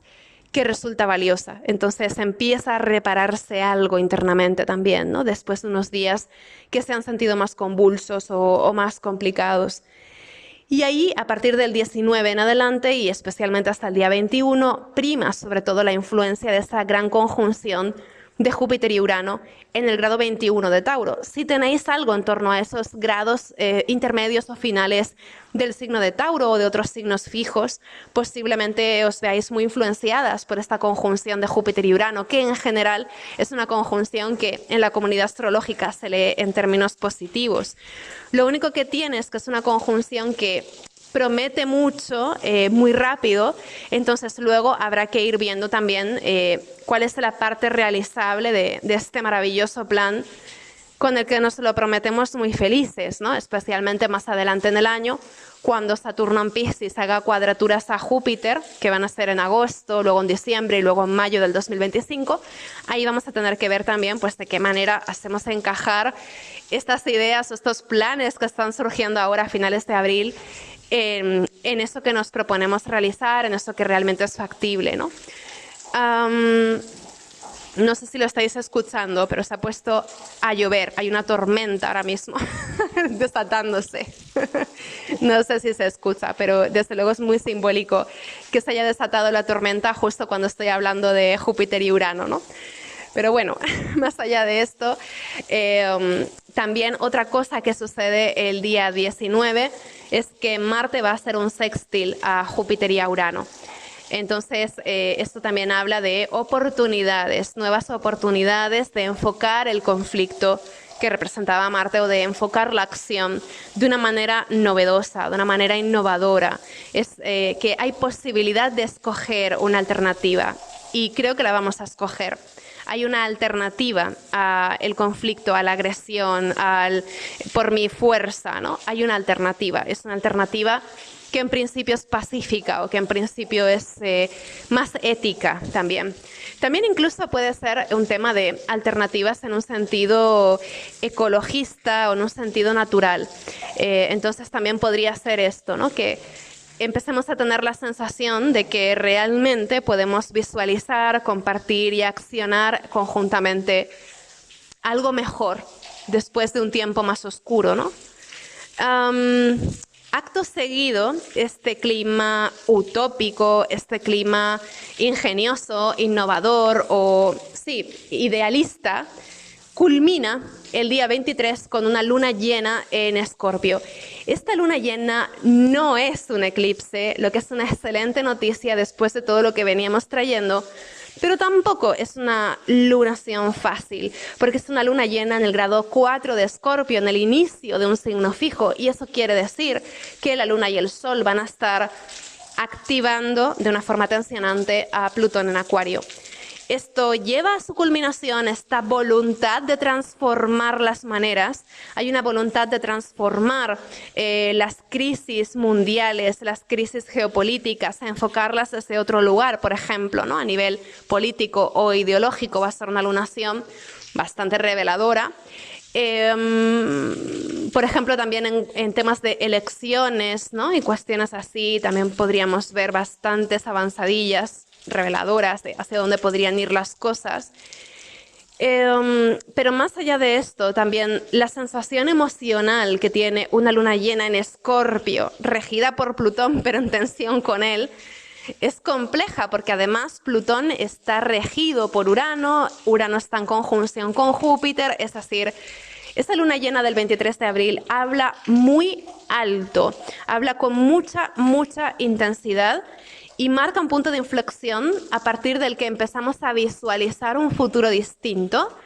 Speaker 1: que resulta valiosa. Entonces empieza a repararse algo internamente también, ¿no? Después de unos días que se han sentido más convulsos o más complicados. Y ahí, a partir del 19 en adelante y especialmente hasta el día 21, prima sobre todo la influencia de esa gran conjunción de Júpiter y Urano en el grado 21 de Tauro. Si tenéis algo en torno a esos grados intermedios o finales del signo de Tauro o de otros signos fijos, posiblemente os veáis muy influenciadas por esta conjunción de Júpiter y Urano, que en general es una conjunción que en la comunidad astrológica se lee en términos positivos. Lo único que tiene es que es una conjunción que promete mucho, muy rápido, entonces luego habrá que ir viendo también cuál es la parte realizable de este maravilloso plan con el que nos lo prometemos muy felices, ¿no? Especialmente más adelante en el año, cuando Saturno en Piscis haga cuadraturas a Júpiter, que van a ser en agosto, luego en diciembre y luego en mayo del 2025, ahí vamos a tener que ver también pues, de qué manera hacemos encajar estas ideas, estos planes que están surgiendo ahora a finales de abril, en eso que nos proponemos realizar, en eso que realmente es factible, ¿no? No sé si lo estáis escuchando, pero se ha puesto a llover. Hay una tormenta ahora mismo desatándose. No sé si se escucha, pero desde luego es muy simbólico que se haya desatado la tormenta justo cuando estoy hablando de Júpiter y Urano, ¿no? Pero bueno, más allá de esto, también otra cosa que sucede el día 19 es que Marte va a hacer un sextil a Júpiter y a Urano. Entonces, esto también habla de oportunidades, nuevas oportunidades de enfocar el conflicto que representaba Marte o de enfocar la acción de una manera novedosa, de una manera innovadora. Es que hay posibilidad de escoger una alternativa y creo que la vamos a escoger. Hay una alternativa al conflicto, a la agresión, por mi fuerza, ¿no? Hay una alternativa, es una alternativa que en principio es pacífica o que en principio es más ética también. También incluso puede ser un tema de alternativas en un sentido ecologista o en un sentido natural. Entonces también podría ser esto, ¿no? Que empecemos a tener la sensación de que realmente podemos visualizar, compartir y accionar conjuntamente algo mejor después de un tiempo más oscuro, ¿no? Acto seguido, este clima utópico, este clima ingenioso, innovador o, sí, idealista, culmina el día 23 con una luna llena en Escorpio. Esta luna llena no es un eclipse, lo que es una excelente noticia después de todo lo que veníamos trayendo, pero tampoco es una lunación fácil, porque es una luna llena en el grado 4 de Escorpio, en el inicio de un signo fijo, y eso quiere decir que la luna y el sol van a estar activando de una forma tensionante a Plutón en Acuario. Esto lleva a su culminación esta voluntad de transformar las maneras. Hay una voluntad de transformar las crisis mundiales, las crisis geopolíticas, a enfocarlas desde otro lugar, por ejemplo, ¿no? A nivel político o ideológico va a ser una lunación bastante reveladora. Por ejemplo, también en temas de elecciones, ¿no? Y cuestiones así, también podríamos ver bastantes avanzadillas reveladoras de hacia dónde podrían ir las cosas. Pero más allá de esto, también la sensación emocional que tiene una luna llena en Escorpio, regida por Plutón, pero en tensión con él, es compleja porque además Plutón está regido por Urano, Urano está en conjunción con Júpiter, es decir, esa luna llena del 23 de abril habla muy alto, habla con mucha intensidad y marca un punto de inflexión a partir del que empezamos a visualizar un futuro distinto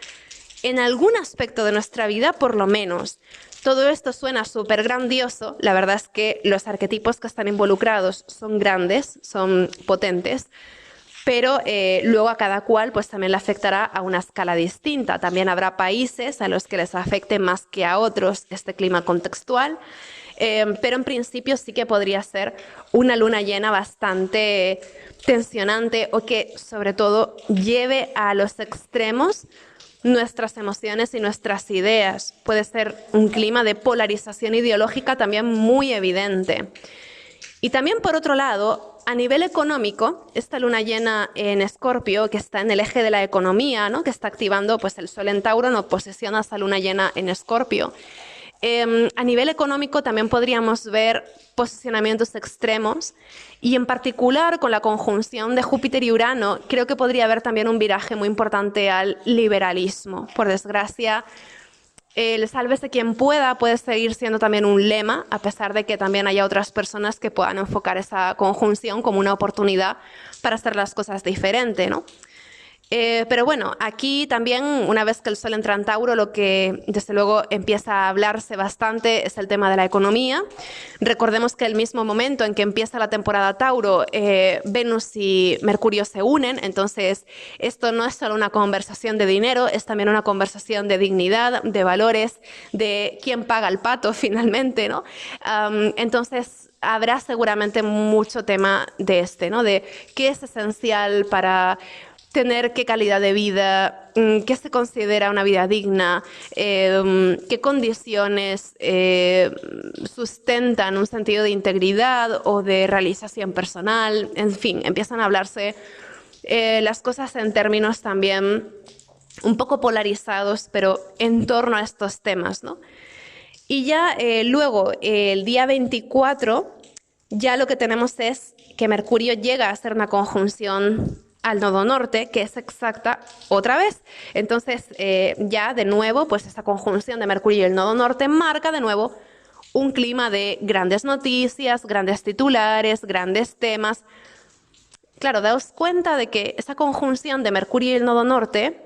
Speaker 1: en algún aspecto de nuestra vida, por lo menos. Todo esto suena súper grandioso, la verdad es que los arquetipos que están involucrados son grandes, son potentes, pero luego a cada cual pues también le afectará a una escala distinta. También habrá países a los que les afecte más que a otros este clima contextual. Pero en principio sí que podría ser una luna llena bastante tensionante o que sobre todo lleve a los extremos nuestras emociones y nuestras ideas. Puede ser un clima de polarización ideológica también muy evidente. Y también por otro lado, a nivel económico, esta luna llena en Escorpio, que está en el eje de la economía, ¿no? Que está activando pues, el Sol en Tauro en oposición a esa luna llena en Escorpio. A nivel económico también podríamos ver posicionamientos extremos y en particular con la conjunción de Júpiter y Urano creo que podría haber también un viraje muy importante al liberalismo. Por desgracia, el sálvese quien pueda puede seguir siendo también un lema, a pesar de que también haya otras personas que puedan enfocar esa conjunción como una oportunidad para hacer las cosas diferente, ¿no? Pero bueno, aquí también, una vez que el Sol entra en Tauro, lo que desde luego empieza a hablarse bastante es el tema de la economía. Recordemos que el mismo momento en que empieza la temporada Tauro, Venus y Mercurio se unen, entonces esto no es solo una conversación de dinero, es también una conversación de dignidad, de valores, de quién paga el pato finalmente, ¿no? Entonces habrá seguramente mucho tema de ¿no? De qué es esencial para tener qué calidad de vida, qué se considera una vida digna, qué condiciones sustentan un sentido de integridad o de realización personal, en fin, empiezan a hablarse las cosas en términos también un poco polarizados, pero en torno a estos temas, ¿no? Y ya luego, el día 24, ya lo que tenemos es que Mercurio llega a hacer una conjunción al nodo norte, que es exacta otra vez. Entonces, ya de nuevo, pues esta conjunción de Mercurio y el nodo norte marca de nuevo un clima de grandes noticias, grandes titulares, grandes temas. Claro, daos cuenta de que esa conjunción de Mercurio y el nodo norte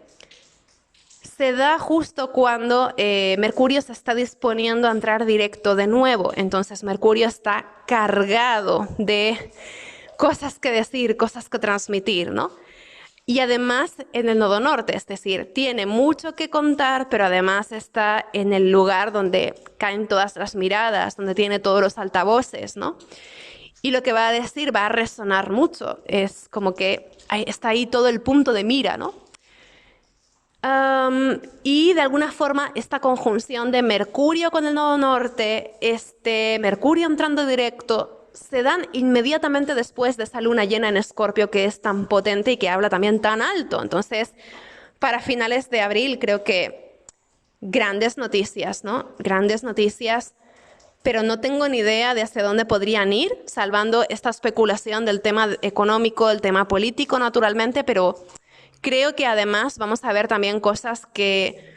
Speaker 1: se da justo cuando Mercurio se está disponiendo a entrar directo de nuevo. Entonces Mercurio está cargado de cosas que decir, cosas que transmitir, ¿no? Y además en el nodo norte, es decir, tiene mucho que contar, pero además está en el lugar donde caen todas las miradas, donde tiene todos los altavoces, ¿no? Y lo que va a decir va a resonar mucho. Es como que está ahí todo el punto de mira, ¿no? Y de alguna forma esta conjunción de Mercurio con el nodo norte, Mercurio entrando directo, se dan inmediatamente después de esa luna llena en Escorpio que es tan potente y que habla también tan alto. Entonces, para finales de abril creo que grandes noticias, ¿no? Grandes noticias, pero no tengo ni idea de hacia dónde podrían ir, salvando esta especulación del tema económico, el tema político, naturalmente, pero creo que además vamos a ver también cosas que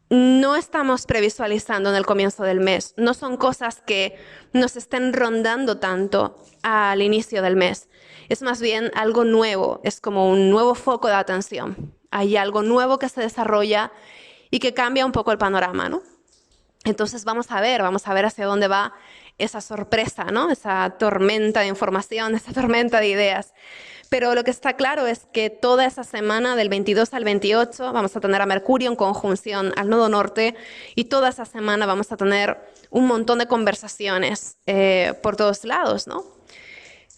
Speaker 1: no estamos previsualizando en el comienzo del mes. No son cosas que nos estén rondando tanto al inicio del mes. Es más bien algo nuevo, es como un nuevo foco de atención. Hay algo nuevo que se desarrolla y que cambia un poco el panorama, ¿no? Entonces vamos a ver hacia dónde va esa sorpresa, ¿no? Esa tormenta de información, esa tormenta de ideas. Pero lo que está claro es que toda esa semana, del 22 al 28, vamos a tener a Mercurio en conjunción al nodo norte y toda esa semana vamos a tener un montón de conversaciones por todos lados, ¿no?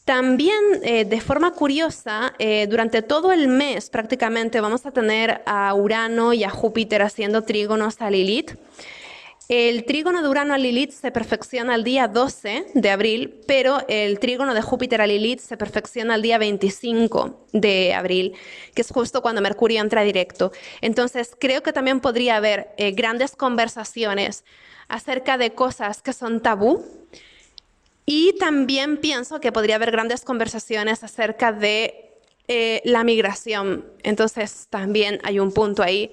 Speaker 1: También, de forma curiosa, durante todo el mes prácticamente vamos a tener a Urano y a Júpiter haciendo trígonos a Lilith. El trígono de Urano a Lilith se perfecciona el día 12 de abril, pero el trígono de Júpiter a Lilith se perfecciona el día 25 de abril, que es justo cuando Mercurio entra directo. Entonces, creo que también podría haber grandes conversaciones acerca de cosas que son tabú. Y también pienso que podría haber grandes conversaciones acerca de la migración. Entonces, también hay un punto ahí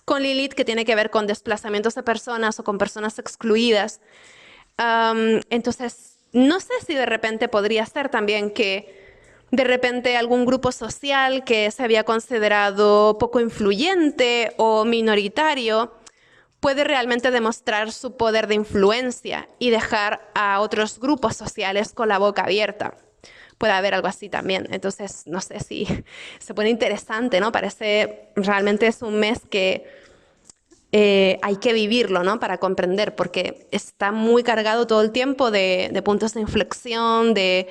Speaker 1: con Lilith que tiene que ver con desplazamientos de personas o con personas excluidas. Entonces, no sé si de repente podría ser también que de repente algún grupo social que se había considerado poco influyente o minoritario puede realmente demostrar su poder de influencia y dejar a otros grupos sociales con la boca abierta. Puede haber algo así también. Entonces, no sé si se pone interesante, ¿no? Parece, realmente es un mes que hay que vivirlo, ¿no? Para comprender, porque está muy cargado todo el tiempo de puntos de inflexión, de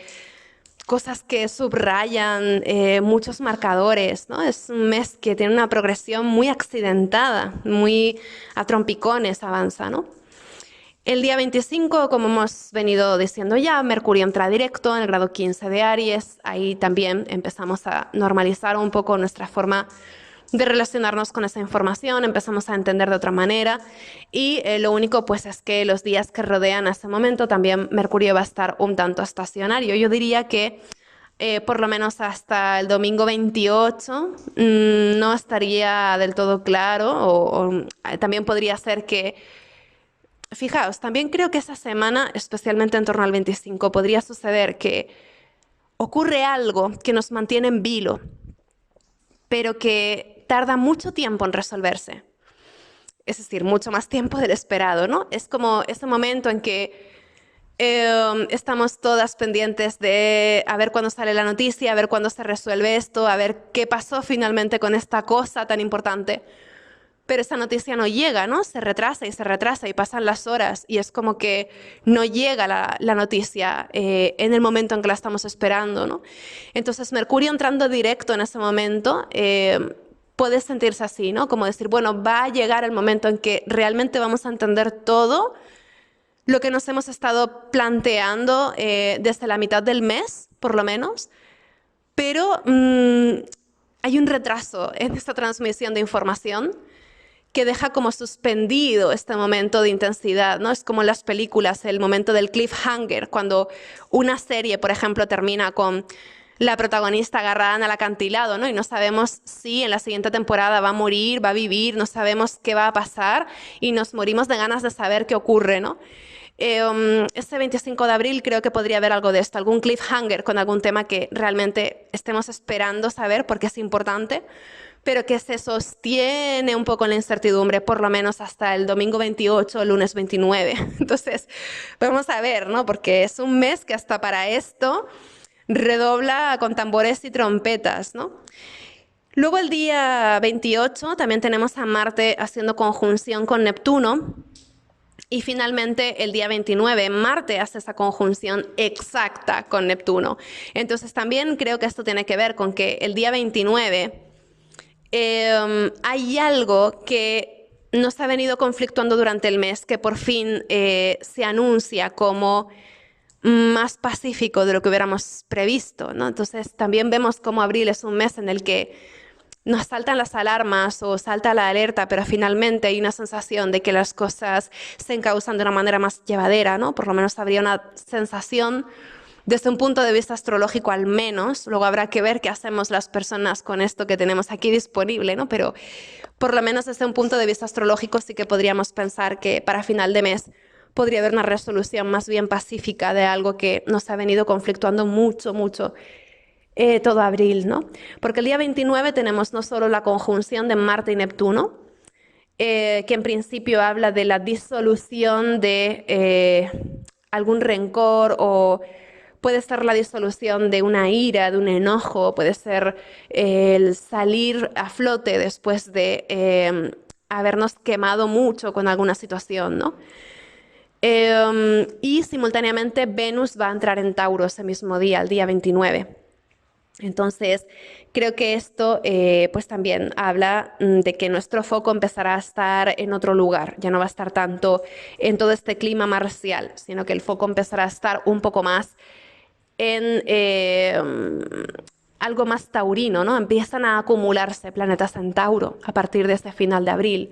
Speaker 1: cosas que subrayan, muchos marcadores, ¿no? Es un mes que tiene una progresión muy accidentada, muy a trompicones avanza, ¿no? El día 25, como hemos venido diciendo ya, Mercurio entra directo en el grado 15 de Aries. Ahí también empezamos a normalizar un poco nuestra forma de relacionarnos con esa información, empezamos a entender de otra manera y lo único pues es que los días que rodean a ese momento también Mercurio va a estar un tanto estacionario. Yo diría que por lo menos hasta el domingo 28 no estaría del todo claro también podría ser que, fijaos, también creo que esa semana, especialmente en torno al 25, podría suceder que ocurre algo que nos mantiene en vilo, pero que tarda mucho tiempo en resolverse. Es decir, mucho más tiempo del esperado, ¿no? Es como ese momento en que estamos todas pendientes de a ver cuándo sale la noticia, a ver cuándo se resuelve esto, a ver qué pasó finalmente con esta cosa tan importante. Pero esa noticia no llega, ¿no? Se retrasa y pasan las horas y es como que no llega la noticia en el momento en que la estamos esperando, ¿no? Entonces Mercurio entrando directo en ese momento puede sentirse así, ¿no? Como decir, bueno, va a llegar el momento en que realmente vamos a entender todo lo que nos hemos estado planteando desde la mitad del mes, por lo menos, pero hay un retraso en esta transmisión de información que deja como suspendido este momento de intensidad, ¿no? Es como en las películas, el momento del cliffhanger, cuando una serie, por ejemplo, termina con la protagonista agarrada en el acantilado, ¿no? Y no sabemos si en la siguiente temporada va a morir, va a vivir, no sabemos qué va a pasar y nos morimos de ganas de saber qué ocurre, ¿no? Este 25 de abril creo que podría haber algo de esto, algún cliffhanger con algún tema que realmente estemos esperando saber porque es importante, pero que se sostiene un poco en la incertidumbre, por lo menos hasta el domingo 28 o lunes 29. Entonces, vamos a ver, ¿no? Porque es un mes que hasta para esto redobla con tambores y trompetas, ¿no? Luego el día 28 también tenemos a Marte haciendo conjunción con Neptuno. Y finalmente, el día 29, Marte hace esa conjunción exacta con Neptuno. Entonces, también creo que esto tiene que ver con que el día 29 hay algo que nos ha venido conflictuando durante el mes, que por fin se anuncia como más pacífico de lo que hubiéramos previsto, ¿no? Entonces, también vemos cómo abril es un mes en el que nos saltan las alarmas o salta la alerta, pero finalmente hay una sensación de que las cosas se encausan de una manera más llevadera, ¿no? Por lo menos habría una sensación desde un punto de vista astrológico al menos. Luego habrá que ver qué hacemos las personas con esto que tenemos aquí disponible, ¿no? Pero por lo menos desde un punto de vista astrológico sí que podríamos pensar que para final de mes podría haber una resolución más bien pacífica de algo que nos ha venido conflictuando mucho, mucho todo abril, ¿no? Porque el día 29 tenemos no solo la conjunción de Marte y Neptuno, que en principio habla de la disolución de algún rencor o puede ser la disolución de una ira, de un enojo, puede ser el salir a flote después de habernos quemado mucho con alguna situación, ¿no? Y simultáneamente Venus va a entrar en Tauro ese mismo día, el día 29. Entonces, creo que esto pues también habla de que nuestro foco empezará a estar en otro lugar, ya no va a estar tanto en todo este clima marcial, sino que el foco empezará a estar un poco más en algo más taurino, ¿no? Empiezan a acumularse planetas en Tauro a partir de este final de abril.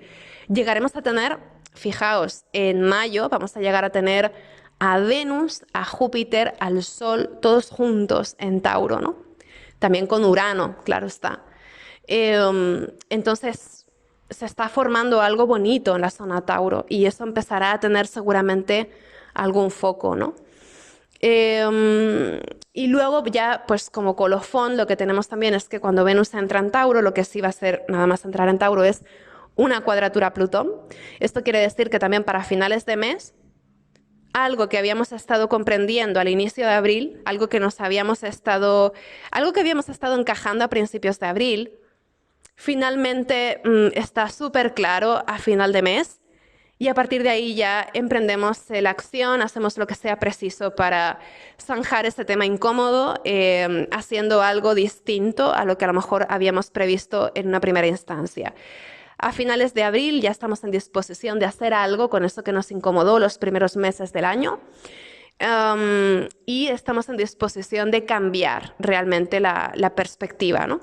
Speaker 1: Llegaremos a tener, fijaos, en mayo vamos a llegar a tener a Venus, a Júpiter, al Sol, todos juntos en Tauro, ¿no? También con Urano, claro está. Entonces, se está formando algo bonito en la zona Tauro y eso empezará a tener seguramente algún foco, ¿no? Y luego ya, pues como colofón, lo que tenemos también es que cuando Venus entra en Tauro, lo que sí va a ser nada más entrar en Tauro es una cuadratura a Plutón. Esto quiere decir que también para finales de mes, algo que habíamos estado comprendiendo al inicio de abril, algo que habíamos estado encajando a principios de abril, finalmente está súper claro a final de mes. Y a partir de ahí ya emprendemos la acción, hacemos lo que sea preciso para zanjar ese tema incómodo, haciendo algo distinto a lo que a lo mejor habíamos previsto en una primera instancia. A finales de abril ya estamos en disposición de hacer algo con eso que nos incomodó los primeros meses del año. Y estamos en disposición de cambiar realmente la perspectiva, ¿no?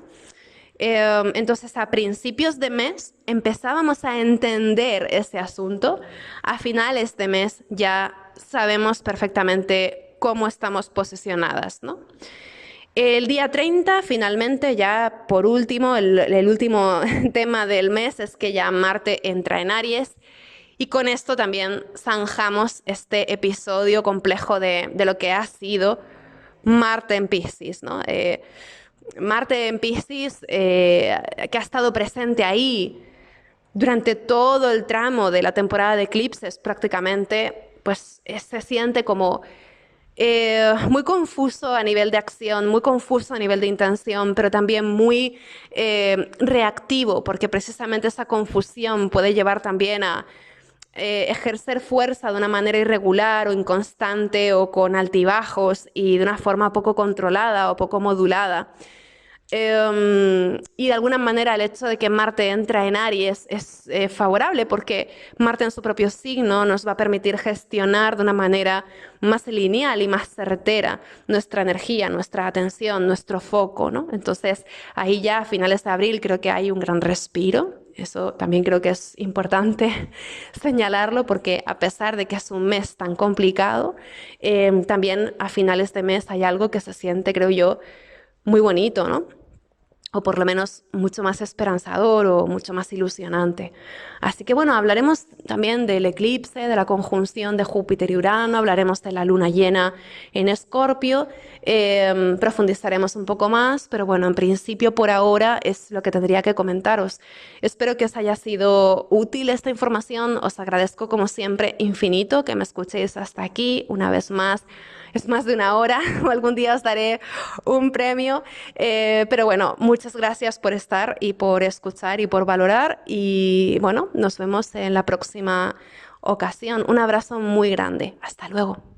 Speaker 1: Entonces, a principios de mes empezábamos a entender ese asunto. A finales de mes ya sabemos perfectamente cómo estamos posicionadas, ¿no? El día 30, finalmente, ya por último, el último tema del mes es que ya Marte entra en Aries. Y con esto también zanjamos este episodio complejo de lo que ha sido Marte en Piscis, ¿no? Marte en Piscis, que ha estado presente ahí durante todo el tramo de la temporada de eclipses prácticamente, pues se siente como muy confuso a nivel de acción, muy confuso a nivel de intención, pero también muy reactivo, porque precisamente esa confusión puede llevar también a ejercer fuerza de una manera irregular o inconstante o con altibajos y de una forma poco controlada o poco modulada. Y de alguna manera el hecho de que Marte entra en Aries es favorable porque Marte en su propio signo nos va a permitir gestionar de una manera más lineal y más certera nuestra energía, nuestra atención, nuestro foco, ¿no? Entonces ahí ya a finales de abril creo que hay un gran respiro. Eso también creo que es importante señalarlo porque a pesar de que es un mes tan complicado, también a finales de mes hay algo que se siente, creo yo, muy bonito, ¿no? O por lo menos mucho más esperanzador o mucho más ilusionante. Así que bueno, hablaremos también del eclipse, de la conjunción de Júpiter y Urano, hablaremos de la luna llena en Escorpio, profundizaremos un poco más, pero bueno, en principio por ahora es lo que tendría que comentaros. Espero que os haya sido útil esta información, os agradezco como siempre infinito que me escuchéis hasta aquí una vez más. Es más de una hora, o algún día os daré un premio, pero bueno, muchas gracias por estar y por escuchar y por valorar y bueno, nos vemos en la próxima ocasión. Un abrazo muy grande. Hasta luego.